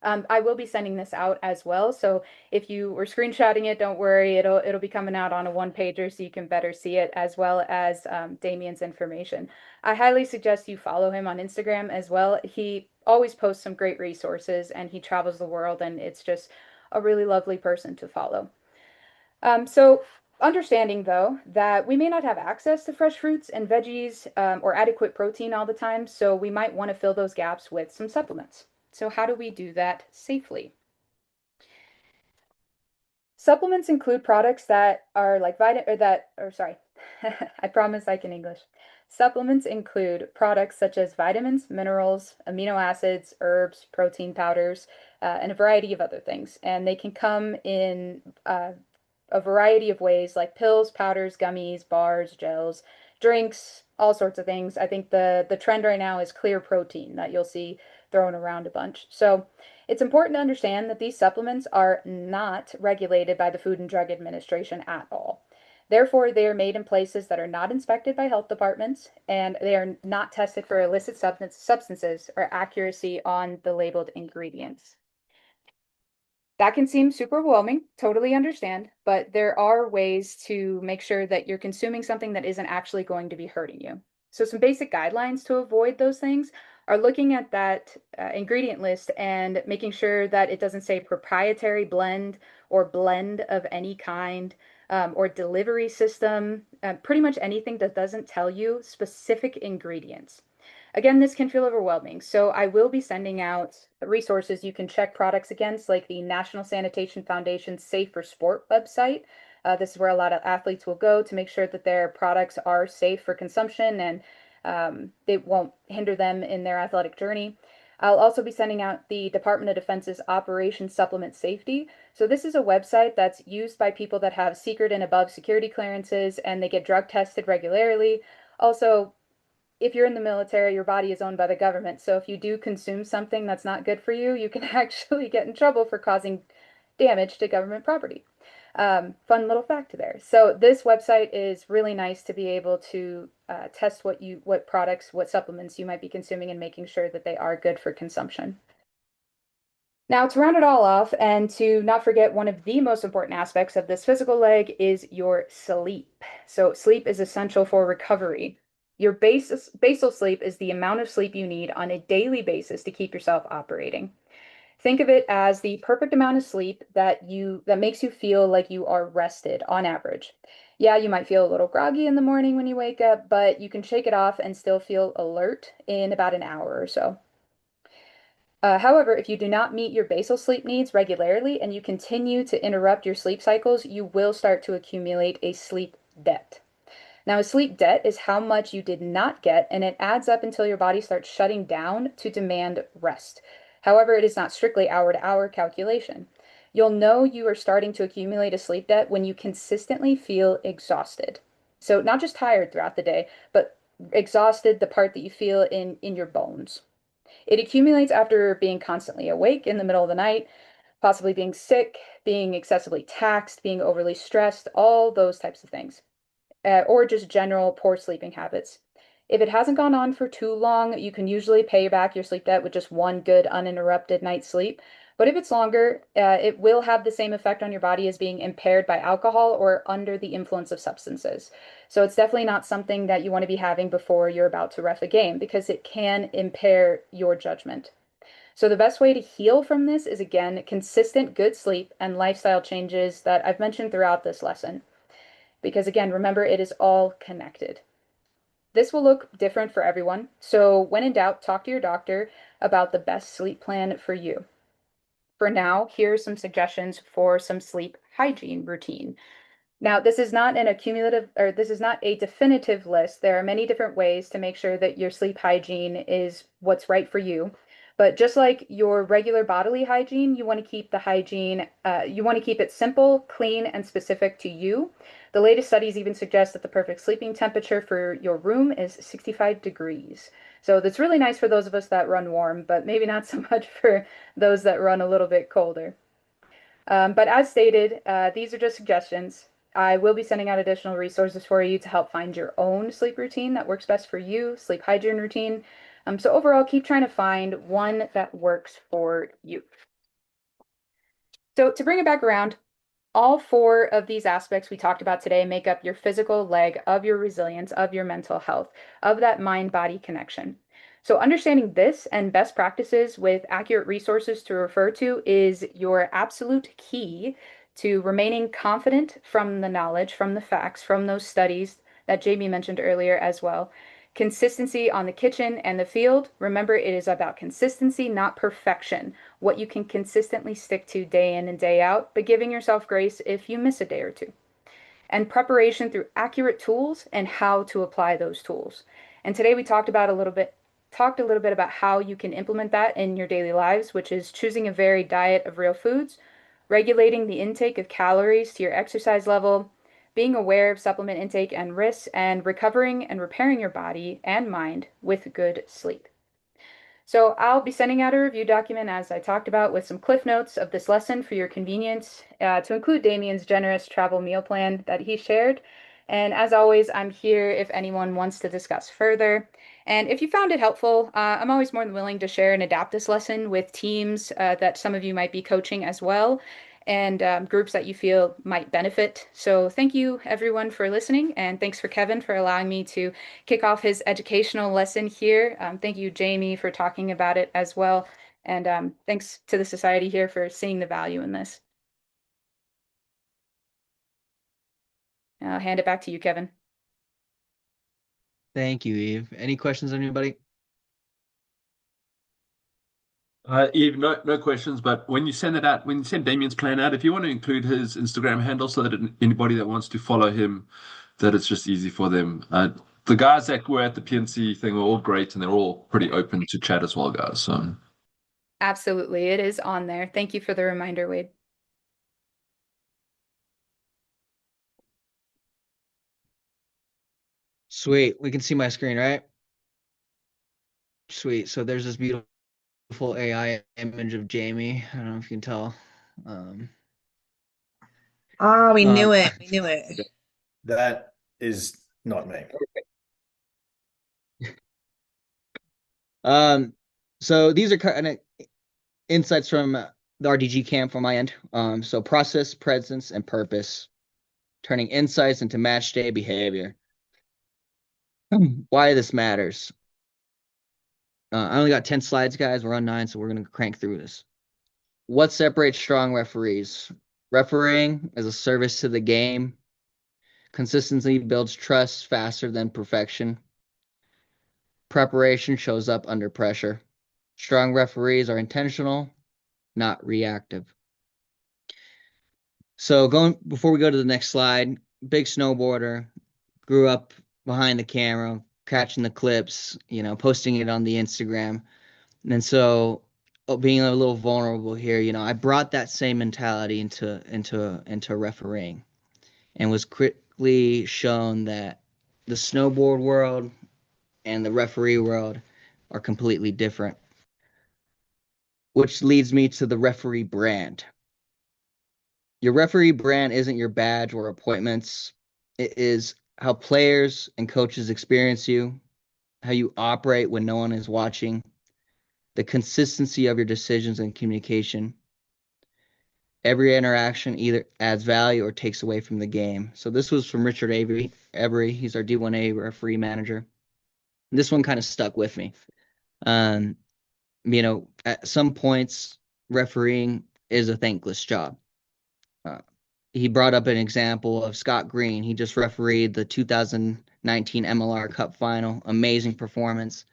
I will be sending this out as well. So if you were screenshotting it, don't worry. It'll be coming out on a one pager so you can better see it, as well as Damien's information. I highly suggest you follow him on Instagram as well. He always posts some great resources and he travels the world, and it's just a really lovely person to follow. So understanding though that we may not have access to fresh fruits and veggies or adequate protein all the time, so we might want to fill those gaps with some supplements. So how do we do that safely? Supplements include products that are like I promise I can English. Supplements include products such as vitamins, minerals, amino acids, herbs, protein powders, and a variety of other things. And they can come in a variety of ways, like pills, powders, gummies, bars, gels, drinks, all sorts of things. I think the trend right now is clear protein that you'll see thrown around a bunch. So it's important to understand that these supplements are not regulated by the Food and Drug Administration at all. Therefore, they are made in places that are not inspected by health departments, and they are not tested for illicit substances or accuracy on the labeled ingredients. That can seem super overwhelming, totally understand, but there are ways to make sure that you're consuming something that isn't actually going to be hurting you. So some basic guidelines to avoid those things are looking at that ingredient list and making sure that it doesn't say proprietary blend or blend of any kind, or delivery system, pretty much anything that doesn't tell you specific ingredients. Again, this can feel overwhelming, so I will be sending out resources you can check products against, like the National Sanitation Foundation's Safe for Sport website. This is where a lot of athletes will go to make sure that their products are safe for consumption and it won't hinder them in their athletic journey. I'll also be sending out the Department of Defense's Operation Supplement Safety. So this is a website that's used by people that have secret and above security clearances, and they get drug tested regularly. Also, if you're in the military, your body is owned by the government. So if you do consume something that's not good for you, you can actually get in trouble for causing damage to government property. Fun little fact there. So this website is really nice to be able to test what products, what supplements you might be consuming and making sure that they are good for consumption. Now, to round it all off and to not forget, one of the most important aspects of this physical leg is your sleep. So sleep is essential for recovery. Your basal sleep is the amount of sleep you need on a daily basis to keep yourself operating. Think of it as the perfect amount of sleep that makes you feel like you are rested on average. Yeah, you might feel a little groggy in the morning when you wake up, but you can shake it off and still feel alert in about an hour or so. However, if you do not meet your basal sleep needs regularly and you continue to interrupt your sleep cycles, you will start to accumulate a sleep debt. Now, a sleep debt is how much you did not get, and it adds up until your body starts shutting down to demand rest. However, it is not strictly hour-to-hour calculation. You'll know you are starting to accumulate a sleep debt when you consistently feel exhausted. So not just tired throughout the day, but exhausted, the part that you feel in your bones. It accumulates after being constantly awake in the middle of the night, possibly being sick, being excessively taxed, being overly stressed, all those types of things, or just general poor sleeping habits. If it hasn't gone on for too long, you can usually pay back your sleep debt with just one good uninterrupted night's sleep. But if it's longer, it will have the same effect on your body as being impaired by alcohol or under the influence of substances. So it's definitely not something that you want to be having before you're about to ref a game because it can impair your judgment. So the best way to heal from this is, again, consistent good sleep and lifestyle changes that I've mentioned throughout this lesson. Because again, remember, it is all connected. This will look different for everyone. So when in doubt, talk to your doctor about the best sleep plan for you. For now, here are some suggestions for some sleep hygiene routine. Now, this is not a definitive list. There are many different ways to make sure that your sleep hygiene is what's right for you. But just like your regular bodily hygiene, you want to keep the hygiene, you want to keep it simple, clean, and specific to you. The latest studies even suggest that the perfect sleeping temperature for your room is 65 degrees. So that's really nice for those of us that run warm, but maybe not so much for those that run a little bit colder. But as stated, these are just suggestions. I will be sending out additional resources for you to help find your own sleep routine that works best for you, sleep hygiene routine. So overall, keep trying to find one that works for you. So to bring it back around, all four of these aspects we talked about today make up your physical leg of your resilience, of your mental health, of that mind-body connection. So understanding this and best practices with accurate resources to refer to is your absolute key to remaining confident from the knowledge, from the facts, from those studies that Jamie mentioned earlier as well. Consistency on the kitchen and the field. Remember, it is about consistency, not perfection. What you can consistently stick to day in and day out, but giving yourself grace if you miss a day or two. And preparation through accurate tools and how to apply those tools. And today we talked a little bit about how you can implement that in your daily lives, which is choosing a varied diet of real foods, regulating the intake of calories to your exercise level, being aware of supplement intake and risks, and recovering and repairing your body and mind with good sleep. So I'll be sending out a review document, as I talked about, with some cliff notes of this lesson for your convenience, to include Damien's generous travel meal plan that he shared. And as always, I'm here if anyone wants to discuss further. And if you found it helpful, I'm always more than willing to share and adapt this lesson with teams that some of you might be coaching as well, and groups that you feel might benefit. So thank you everyone for listening, and thanks for Kevin for allowing me to kick off his educational lesson here. Thank you, Jamie, for talking about it as well. And thanks to the society here for seeing the value in this. I'll hand it back to you, Kevin. Thank you, Eve. Any questions, anybody? Eve, no questions, but when you send it out, when you send Damien's plan out, if you want to include his Instagram handle so that anybody that wants to follow him, that it's just easy for them. The guys that were at the PNC thing were all great and they're all pretty open to chat as well, guys. So Absolutely, it is on there. Thank you for the reminder, Wade. Sweet. We can see my screen, right? Sweet. So there's this beautiful AI image of Jamie. I don't know if you can tell. Oh, we knew it. We knew it. That is not me. So these are kind of insights from the RDG camp from my end. So process, presence, and purpose, turning insights into match day behavior. Why this matters. I only got 10 slides, guys. We're on 9, so we're going to crank through this. What separates strong referees? Refereeing is a service to the game. Consistency builds trust faster than perfection. Preparation shows up under pressure. Strong referees are intentional, not reactive. So before we go to the next slide, big snowboarder, grew up behind the camera, catching the clips, posting it on the Instagram. And so being a little vulnerable here, I brought that same mentality into refereeing, and was quickly shown that the snowboard world and the referee world are completely different, which leads me to the referee brand. Your referee brand isn't your badge or appointments. It is how players and coaches experience you, how you operate when no one is watching, the consistency of your decisions and communication. Every interaction either adds value or takes away from the game. So this was from Richard Avery. He's our D1A referee manager. This one kind of stuck with me. At some points, refereeing is a thankless job. He brought up an example of Scott Green. He just refereed the 2019 MLR Cup final. Amazing performance.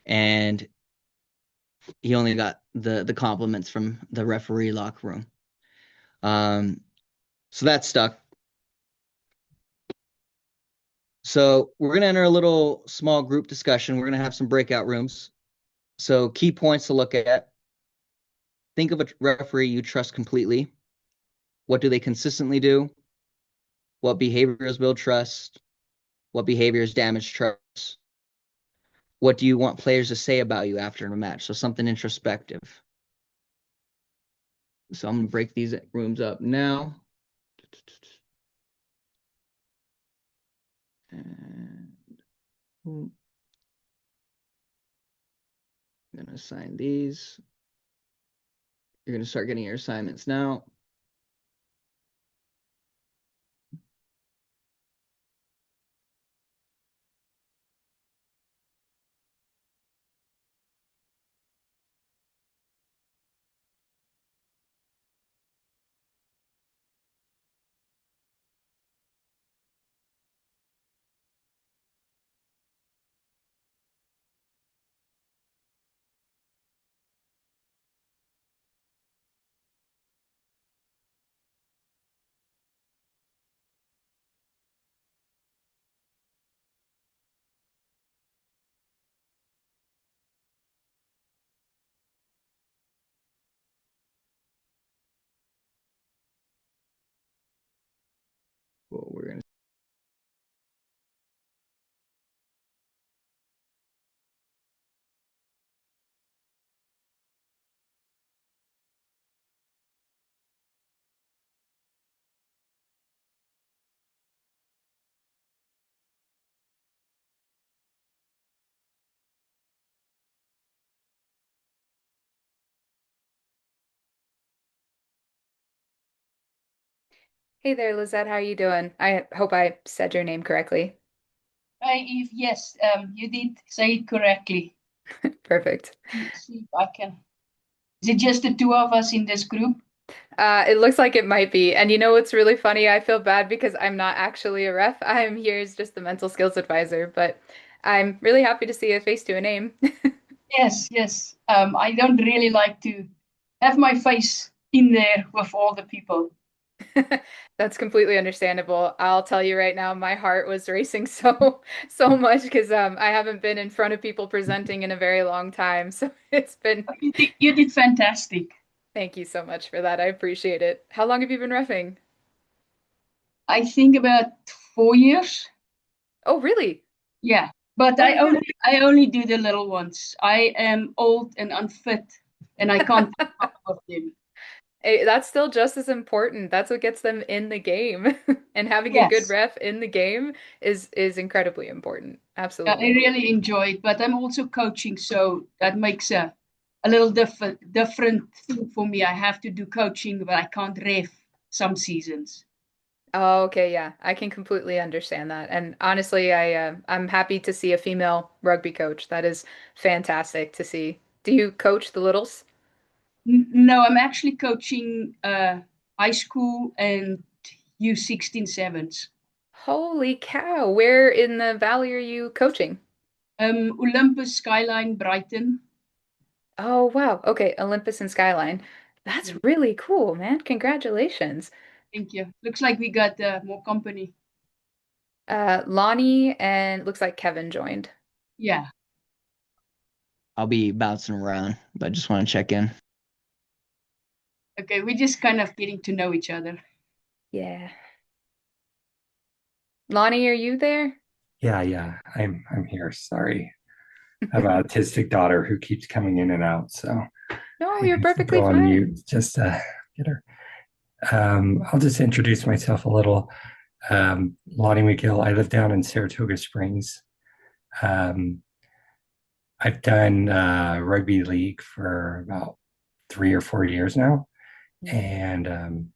And he only got the compliments from the referee locker room. So that stuck. So we're going to enter a little small group discussion. We're going to have some breakout rooms. So key points to look at. Think of a referee you trust completely. What do they consistently do? What behaviors build trust? What behaviors damage trust? What do you want players to say about you after a match? So something introspective. So I'm going to break these rooms up now. And I'm going to assign these. You're going to start getting your assignments now. Well, we're going to Hey there, Lizette. How are you doing? I hope I said your name correctly. Hi, Eve. Yes, you did say it correctly. Perfect. Let's see if I can. Is it just the two of us in this group? It looks like it might be. And you know what's really funny? I feel bad because I'm not actually a ref. I'm here as just the mental skills advisor, but I'm really happy to see a face to a name. Yes, yes. I don't really like to have my face in there with all the people. That's completely understandable. I'll tell you right now, my heart was racing so much because I haven't been in front of people presenting in a very long time. So it's been You did fantastic. thank you so much for that. I appreciate it. How long have you been reffing? I think about 4 years. Oh, really? Yeah, but Oh yeah. I only do the little ones. I am old and unfit, and I can't keep up with them. That's still just as important. That's what gets them in the game. And having a good Yes, ref in the game is incredibly important. yeah, I Absolutely. really enjoy it. But I'm also coaching, so that makes a little different thing for me. I have to do coaching, but I can't ref some seasons. Oh, okay, yeah. I can completely understand that. And honestly, I'm happy to see a female rugby coach. That is fantastic to see. Do you coach the littles? No, I'm actually coaching high school and U16 sevens. Holy cow. Where in the valley are you coaching? Olympus, Skyline, Brighton. Oh, wow. Okay, Olympus and Skyline. That's Yeah, really cool, man. Congratulations. thank you. Looks like we got more company. Lonnie and looks like Kevin joined. Yeah. I'll be bouncing around, but I just want to check in. Okay, we're just kind of getting to know each other. Yeah. Lonnie, are you there? Yeah, I'm here. Sorry. I have an autistic daughter who keeps coming in and out, so No, I you're have to perfectly go on fine. mute just to get her. I'll just introduce myself a little. Lonnie McGill. I live down in Saratoga Springs. Um, I've done rugby league for about 3 or 4 years now, and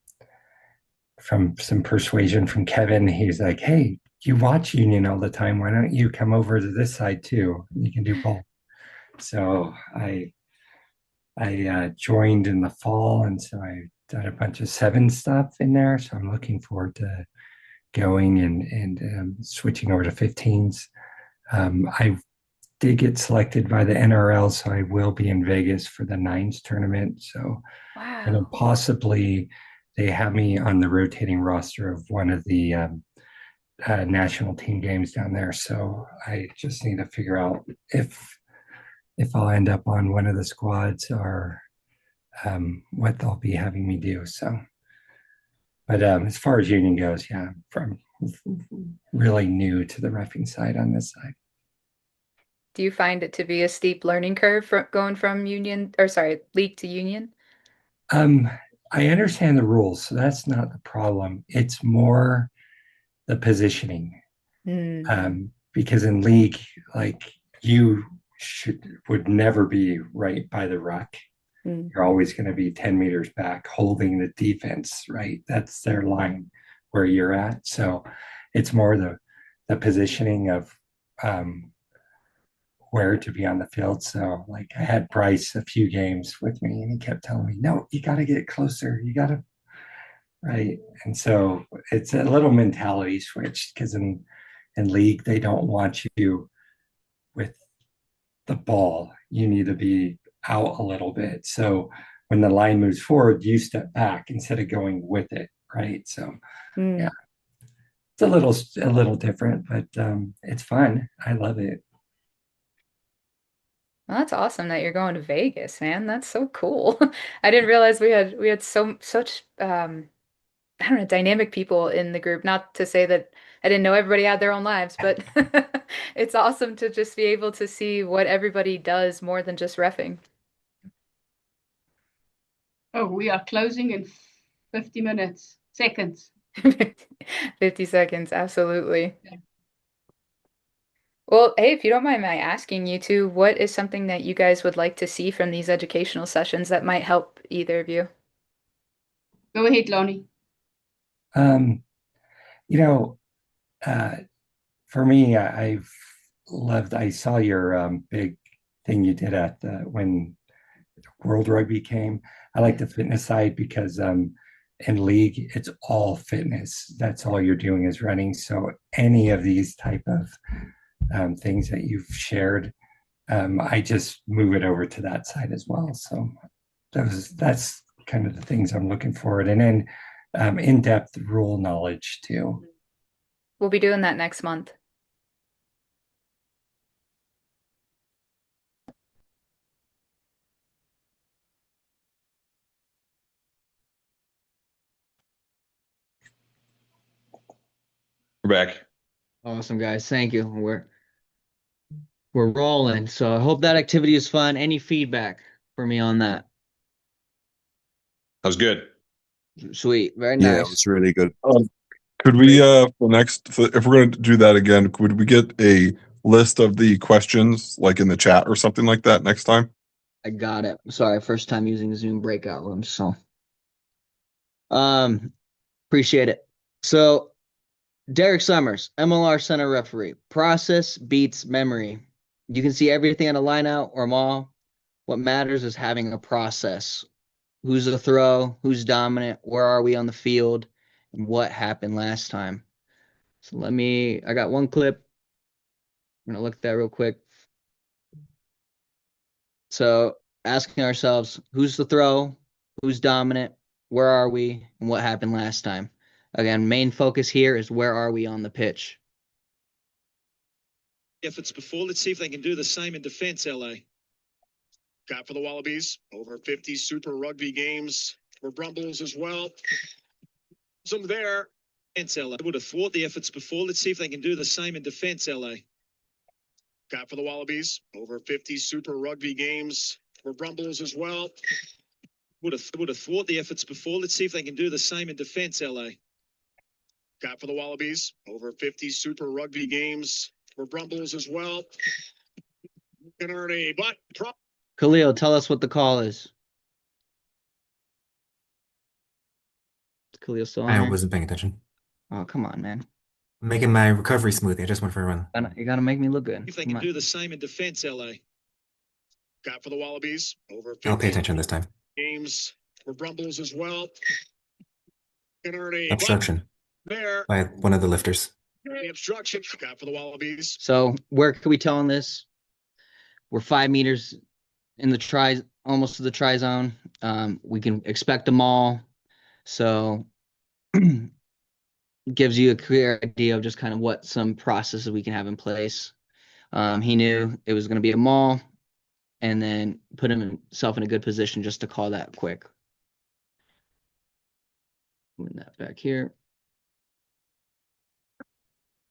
from some persuasion from Kevin, he's like, "Hey, you watch Union all the time. Why don't you come over to this side too? You can do both." So I joined in the fall, and so I done a bunch of seven stuff in there. So I'm looking forward to going and switching over to 15s. I did get selected by the NRL, so I will be in Vegas for the nines tournament. So and then Wow. possibly they have me on the rotating roster of one of the national team games down there. So I just need to figure out if I'll end up on one of the squads or what they'll be having me do. So, but as far as union goes, yeah, from really new to the reffing side on this side. Do you find it to be a steep learning curve from going from union or sorry, league to union? I understand the rules, so that's not the problem. It's more the positioning. Because in league, like you would never be right by the ruck. You're always going to be 10 meters back holding the defense, right? That's their line where you're at. So it's more the positioning of where to be on the field. So like I had Bryce a few games with me and he kept telling me, no, you got to get closer. You got to, right. And so it's a little mentality switch because in league, they don't want you with the ball. You need to be out a little bit. So when the line moves forward, you step back instead of going with it, right? So yeah, it's a little different, but it's fun. I love it. Well, that's awesome that you're going to Vegas, man. That's so cool. I didn't realize we had such I don't know, dynamic people in the group. Not to say that I didn't know everybody had their own lives, but it's awesome to just be able to see what everybody does more than just reffing. Oh, we are closing in 50 minutes, seconds. 50 seconds, absolutely. Yeah. Well, hey, if you don't mind my asking you two, what is something that you guys would like to see from these educational sessions that might help either of you? Go ahead, Lonnie. You know, for me, I've loved. I saw your big thing you did at when World Rugby came. I like the fitness side because in league, it's all fitness. That's all you're doing is running. So any of these type of things that you've shared, I just move it over to that side as well. So that's kind of the things I'm looking for. And then in-depth rule knowledge too. We'll be doing that next month. We're back. Awesome, guys. Thank you. We're rolling. So I hope that activity is fun. Any feedback for me on that? That was good. Sweet. Very Yeah, nice. it was really good. Could we, if we're going to do that again, could we get a list of the questions like in the chat or something like that next time? I got it. Sorry, first time using Zoom breakout rooms, so appreciate it. So Derek Summers, MLR Center referee. Process beats memory. You can see everything on a line out or maul. What matters is having a process. Who's the throw? Who's dominant? Where are we on the field? And what happened last time? So I got one clip. I'm gonna look at that real quick. So asking ourselves, who's the throw? Who's dominant? Where are we? And what happened last time? Again, main focus here is where are we on the pitch? Efforts before. Let's see if they can do the same in defense, LA. Got for the Wallabies. Over 50 Super Rugby games for Brumbles as well. Some there. Defense, LA. Would have thwarted the efforts before. Let's see if they can do the same in defense, LA. Got for the Wallabies. Over 50 Super Rugby games for Brumbles as well. Would have thwarted the efforts before. Let's see if they can do the same in defense, LA. Got for the Wallabies. Over 50 Super Rugby games for Brumbles as well. Can earn a but. Khalil, tell us what the call is. Is Khalil still on I there? wasn't paying attention. Oh, come on, man. I'm making my recovery smoothie. I just went for a run. You gotta make me look good. If they can do the same in defense, LA. Got for the Wallabies. Over 50 I'll pay attention this time. games for Brumbles as well. Can earn a Obstruction there. by one of the lifters. The obstruction. Got for the Wallabies. So where can we tell on this? We're 5 meters in the try, almost to the try zone. We can expect them all. So gives you a clear idea of just kind of what some processes we can have in place. He knew it was going to be a maul. and then put himself in a good position just to call that quick. Moving that back here.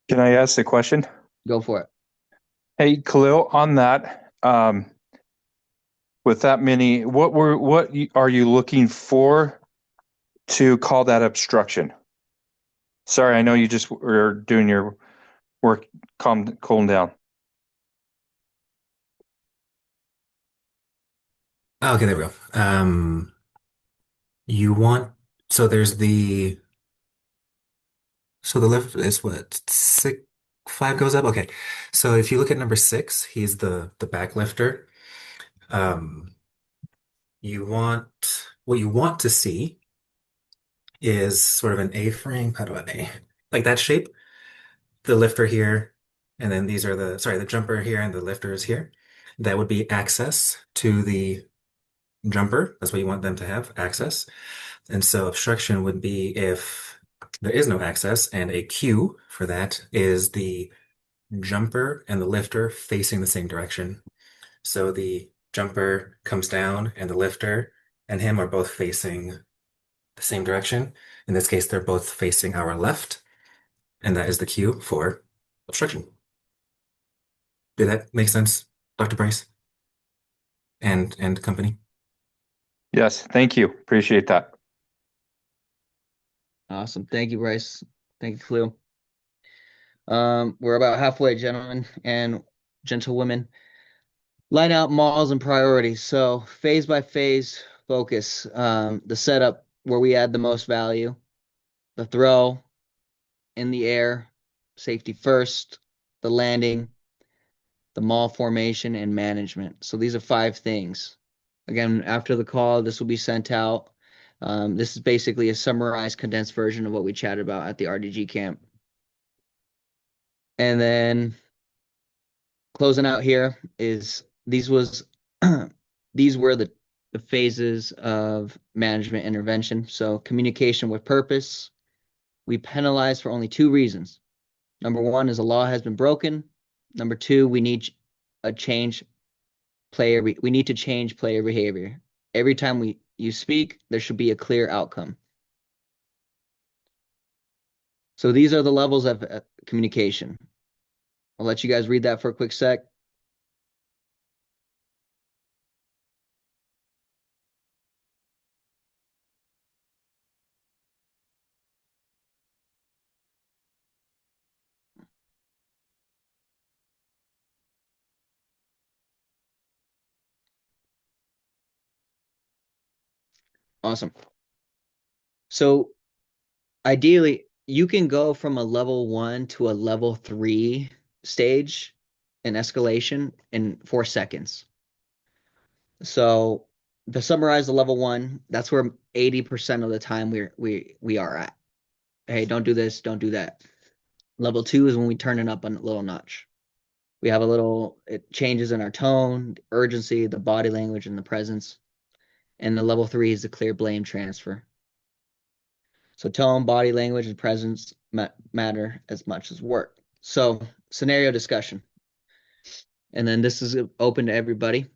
Can I ask a question? Go for it. Hey, Khalil, on that, with that many, what are you looking for to call that obstruction? Sorry, I know you just were doing your work, cooling down. Okay, there we go. You want, so there's so the lift is what, 5 goes up? Okay. So if you look at number 6, he's the back lifter. What you want to see is sort of an A-frame. How do I, like that shape? The lifter here, and then these are the jumper here and the lifter is here. That would be access to the jumper. That's what you want them to have, access. And so obstruction would be if there is no access, and a cue for that is the jumper and the lifter facing the same direction. So the jumper comes down and the lifter and him are both facing the same direction. In this case, they're both facing our left, and that is the cue for obstruction. Did that make sense, Dr. Bryce? And company? Yes, thank you. Appreciate that. Awesome. Thank you, Bryce. Thank you, Khalil. We're about halfway, gentlemen and gentlewomen. Line out mauls and priorities. So phase by phase focus. The setup where we add the most value, the throw, in the air, safety first, the landing, the maul formation, and management. So these are 5 things. Again, after the call, this will be sent out. This is basically a summarized, condensed version of what we chatted about at the RDG camp. And then closing out here is these were the phases of management intervention. So communication with purpose. We penalize for only 2 reasons. Number 1 is a law has been broken. Number 2, we need a change player. We need to change player behavior. Every time you speak, there should be a clear outcome. So these are the levels of communication. I'll let you guys read that for a quick sec. Awesome. So ideally, you can go from a level 1 to a level 3 stage in escalation in 4 seconds. So to summarize the level 1, that's where 80% of the time we are at. Hey, don't do this, don't do that. Level 2 is when we turn it up a little notch. We have it changes in our tone, the urgency, the body language, and the presence. And the level 3 is the clear blame transfer. So tone, body language, and presence matter as much as work. So scenario discussion. And then this is open to everybody.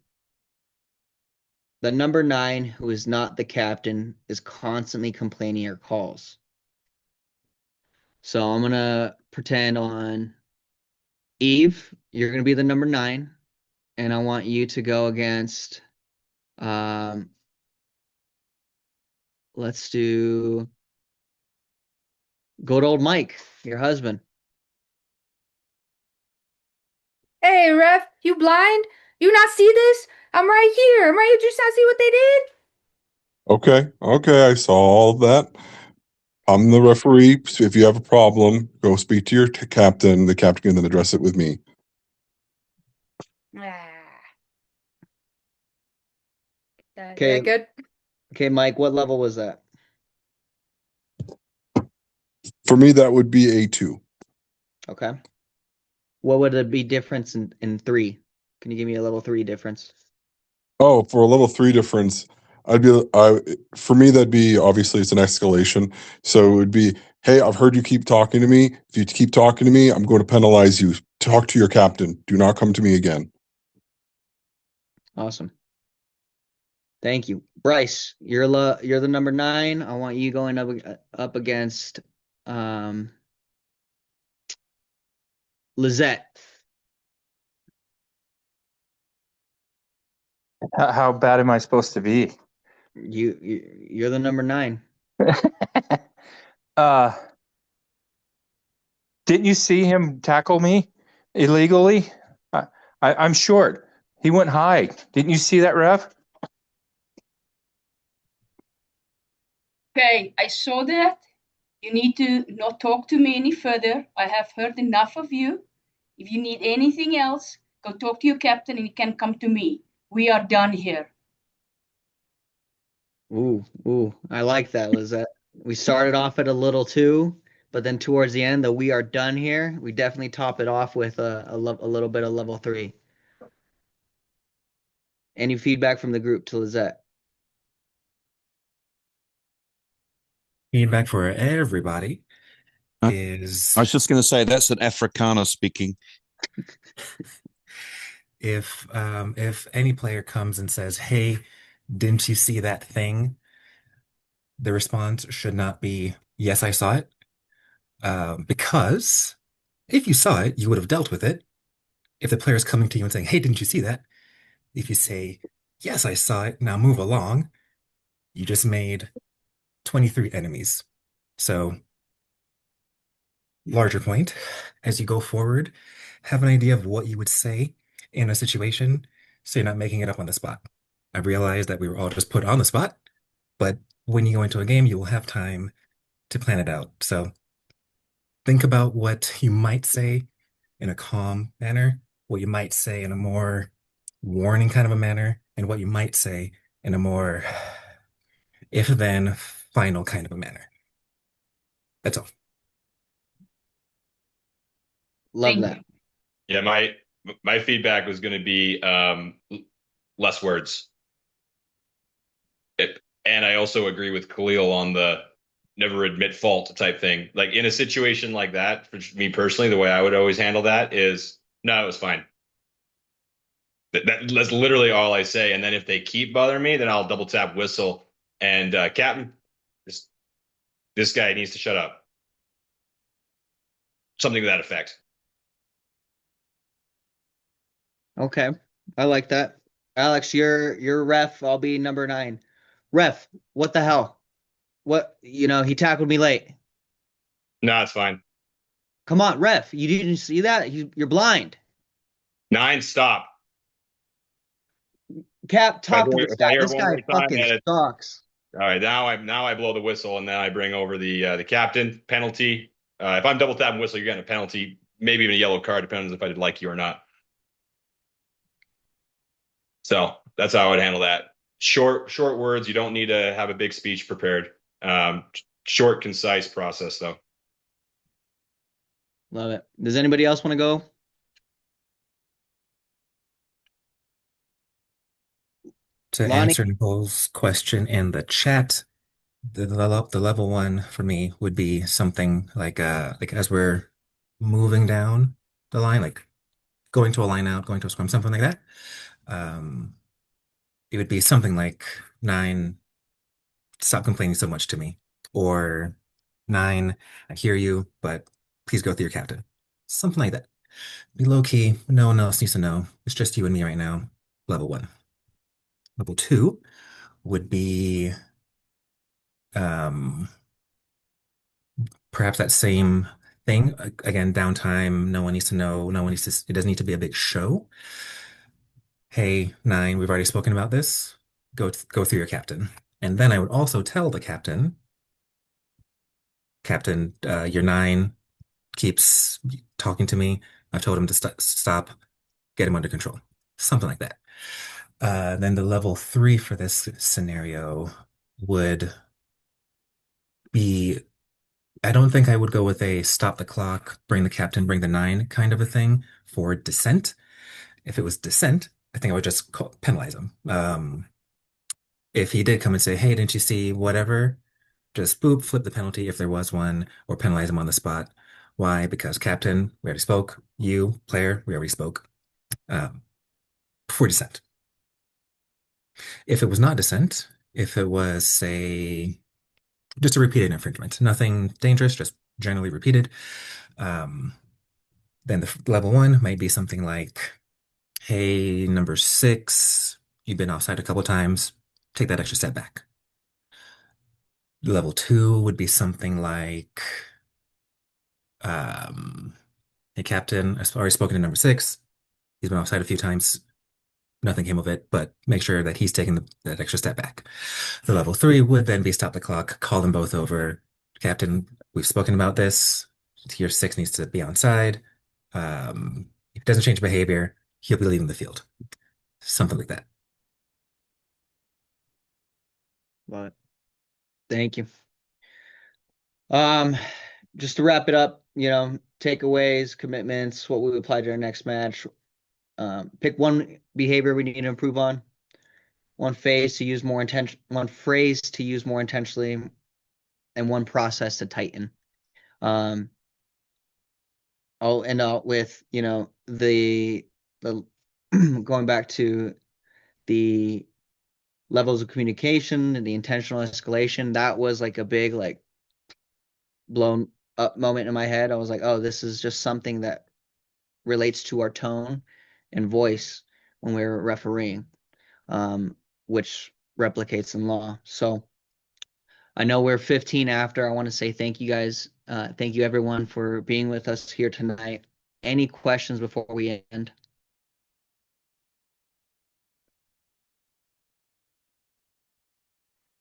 The number 9, who is not the captain, is constantly complaining or calls. So I'm going to pretend on Eve, you're going to be the number 9. And I want you to go against, let's do good old Mike, your husband. Hey, ref, you blind? You not see this? I'm right here. I'm right here. Did you not see what they did? Okay, I saw all that. I'm the referee, so if you have a problem, go speak to your captain. The captain can then address it with me. Okay, good. Okay, Mike, what level was that? For me, that would be A2. Okay. What would it be difference in 3? Can you give me a level 3 difference? Oh, for a level 3 difference, for me, that'd be, obviously it's an escalation. So it would be, hey, I've heard you keep talking to me. If you keep talking to me, I'm going to penalize you. Talk to your captain. Do not come to me again. Awesome. Thank you. Bryce, you're the number 9. I want you going up against Lizette. How bad am I supposed to be? You're the number 9. uh, didn't you see him tackle me illegally? I'm short. He went high. Didn't you see that, ref? Okay, I saw that. You need to not talk to me any further. I have heard enough of you. If you need anything else, go talk to your captain and you can come to me. We are done here. Ooh, I like that, Lizette. We started off at a little 2, but then towards the end, the we are done here. We definitely top it off with a little bit of level 3. Any feedback from the group to Lizette? Feedback for everybody I is was just going to say that's an Afrikaner speaking. if any player comes and says, "Hey, didn't you see that thing?" The response should not be, "Yes, I saw it," because if you saw it, you would have dealt with it. If the player is coming to you and saying, "Hey, didn't you see that?" If you say, "Yes, I saw it. Now move along," you just made 23 enemies. So, larger point, as you go forward, have an idea of what you would say in a situation so you're not making it up on the spot. I realize that we were all just put on the spot, but when you go into a game, you will have time to plan it out. So think about what you might say in a calm manner, what you might say in a more warning kind of a manner, and what you might say in a more if then final kind of a manner. That's all. Love that. Yeah, my feedback was going to be less words. And I also agree with Khalil on the never admit fault type thing. Like in a situation like that, for me personally, the way I would always handle that is, no, it was fine. That's literally all I say. And then if they keep bothering me, then I'll double tap whistle and Captain, this guy needs to shut up. Something to that effect. Okay. I like that. Alex, you're ref. I'll be number 9. Ref, what the hell? What, he tackled me late. No, it's fine. Come on, ref. You didn't see that? You're blind. 9, stop. Cap, talk to this If I guy. hear This one guy more time, fucking then sucks. all right, now I blow the whistle and then I bring over the captain penalty. If I'm double tapping whistle, you're getting a penalty, maybe even a yellow card, depends if I did like you or not. So that's how I would handle that. Short words. You don't need to have a big speech prepared. Short, concise process though. Love it. Does anybody else want to go? To Lonnie? answer Nicole's question in the chat, the level 1 for me would be something like as we're moving down the line, like going to a line out, going to a scrum, something like that. It would be something like 9, stop complaining so much to me, or 9, I hear you, but please go through your captain. Something like that. Be low key. No one else needs to know. It's just you and me right now. Level 1. Level 2 would be perhaps that same thing. Again, downtime. No one needs to know. No one needs to. It doesn't need to be a big show. Hey, 9, we've already spoken about this. Go through your captain. And then I would also tell the captain, your 9 keeps talking to me. I've told him to stop, get him under control. Something like that. Then the level 3 for this scenario would be, I don't think I would go with a stop the clock, bring the captain, bring the 9 kind of a thing for dissent. If it was dissent, I think I would just penalize him. If he did come and say, hey, didn't you see whatever? Just boop, flip the penalty if there was one, or penalize him on the spot. Why? Because captain, we already spoke. You, player, we already spoke. For dissent. If it was not dissent, if it was, say, just a repeated infringement, nothing dangerous, just generally repeated, um, then the level one might be something like, hey, number 6, you've been offside a couple times, take that extra step back. Level 2 would be something like, hey, Captain, I've already spoken to number 6. He's been offside a few times. Nothing came of it, but make sure that he's taking that extra step back. The level 3 would then be stop the clock, call them both over. Captain, we've spoken about this. Tier 6 needs to be on side. If it doesn't change behavior, he'll be leaving the field. Something like that. Love it. Thank you. Just to wrap it up, takeaways, commitments, what we would apply to our next match. Pick one behavior we need to improve on, one phrase to use more intentionally, and one process to tighten. I'll end out with, the going back to the levels of communication and the intentional escalation. That was like a big, blown up moment in my head. I was like, oh, this is just something that relates to our tone and voice when we're refereeing, which replicates in law. So I know we're 15 after. I want to say thank you guys. Thank you everyone for being with us here tonight. Any questions before we end?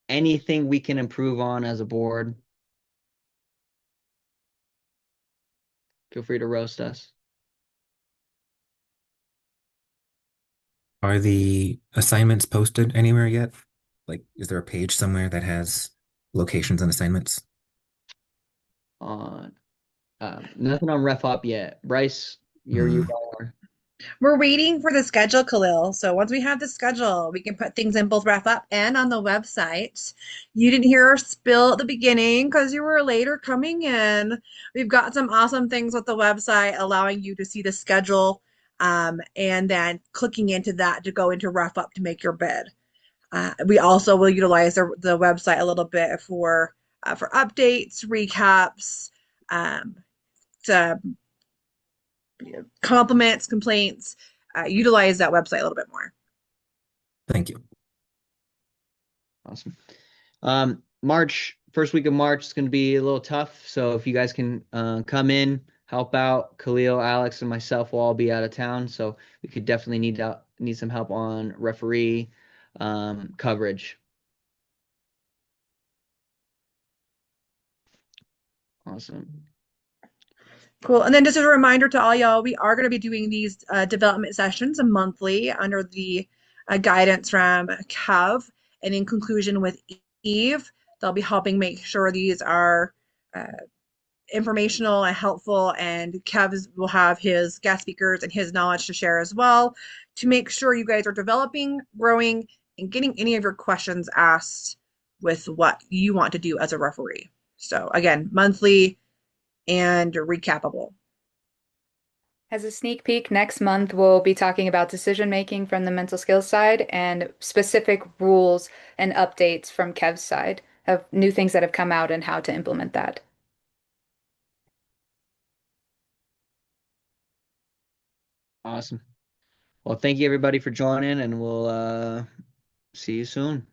Anything we can improve on as a board? Feel free to roast us. Are the assignments posted anywhere yet? Like, is there a page somewhere that has locations and assignments? On nothing on Ref Up yet. Bryce, you are. We're waiting for the schedule, Khalil. So once we have the schedule, we can put things in both Wrap Up and on the website. You didn't hear our spill at the beginning because you were later coming in. We've got some awesome things with the website allowing you to see the schedule, and then clicking into that to go into Wrap Up to make your bid. We also will utilize the website a little bit for updates, recaps, to compliments, complaints. Utilize that website a little bit more. Thank you. Awesome. First week of March is going to be a little tough. So if you guys can come in, help out, Khalil, Alex, and myself will all be out of town. So we could definitely need some help on referee coverage. Awesome. Cool. And then just as a reminder to all y'all, we are going to be doing these development sessions monthly under the guidance from Kev, and in conclusion with Eve. They'll be helping make sure these are informational and helpful, and Kev will have his guest speakers and his knowledge to share as well to make sure you guys are developing, growing, and getting any of your questions asked with what you want to do as a referee. So again, monthly and recapable. As a sneak peek, next month we'll be talking about decision making from the mental skills side and specific rules and updates from Kev's side of new things that have come out and how to implement that. Awesome. Well, thank you everybody for joining, and we'll see you soon.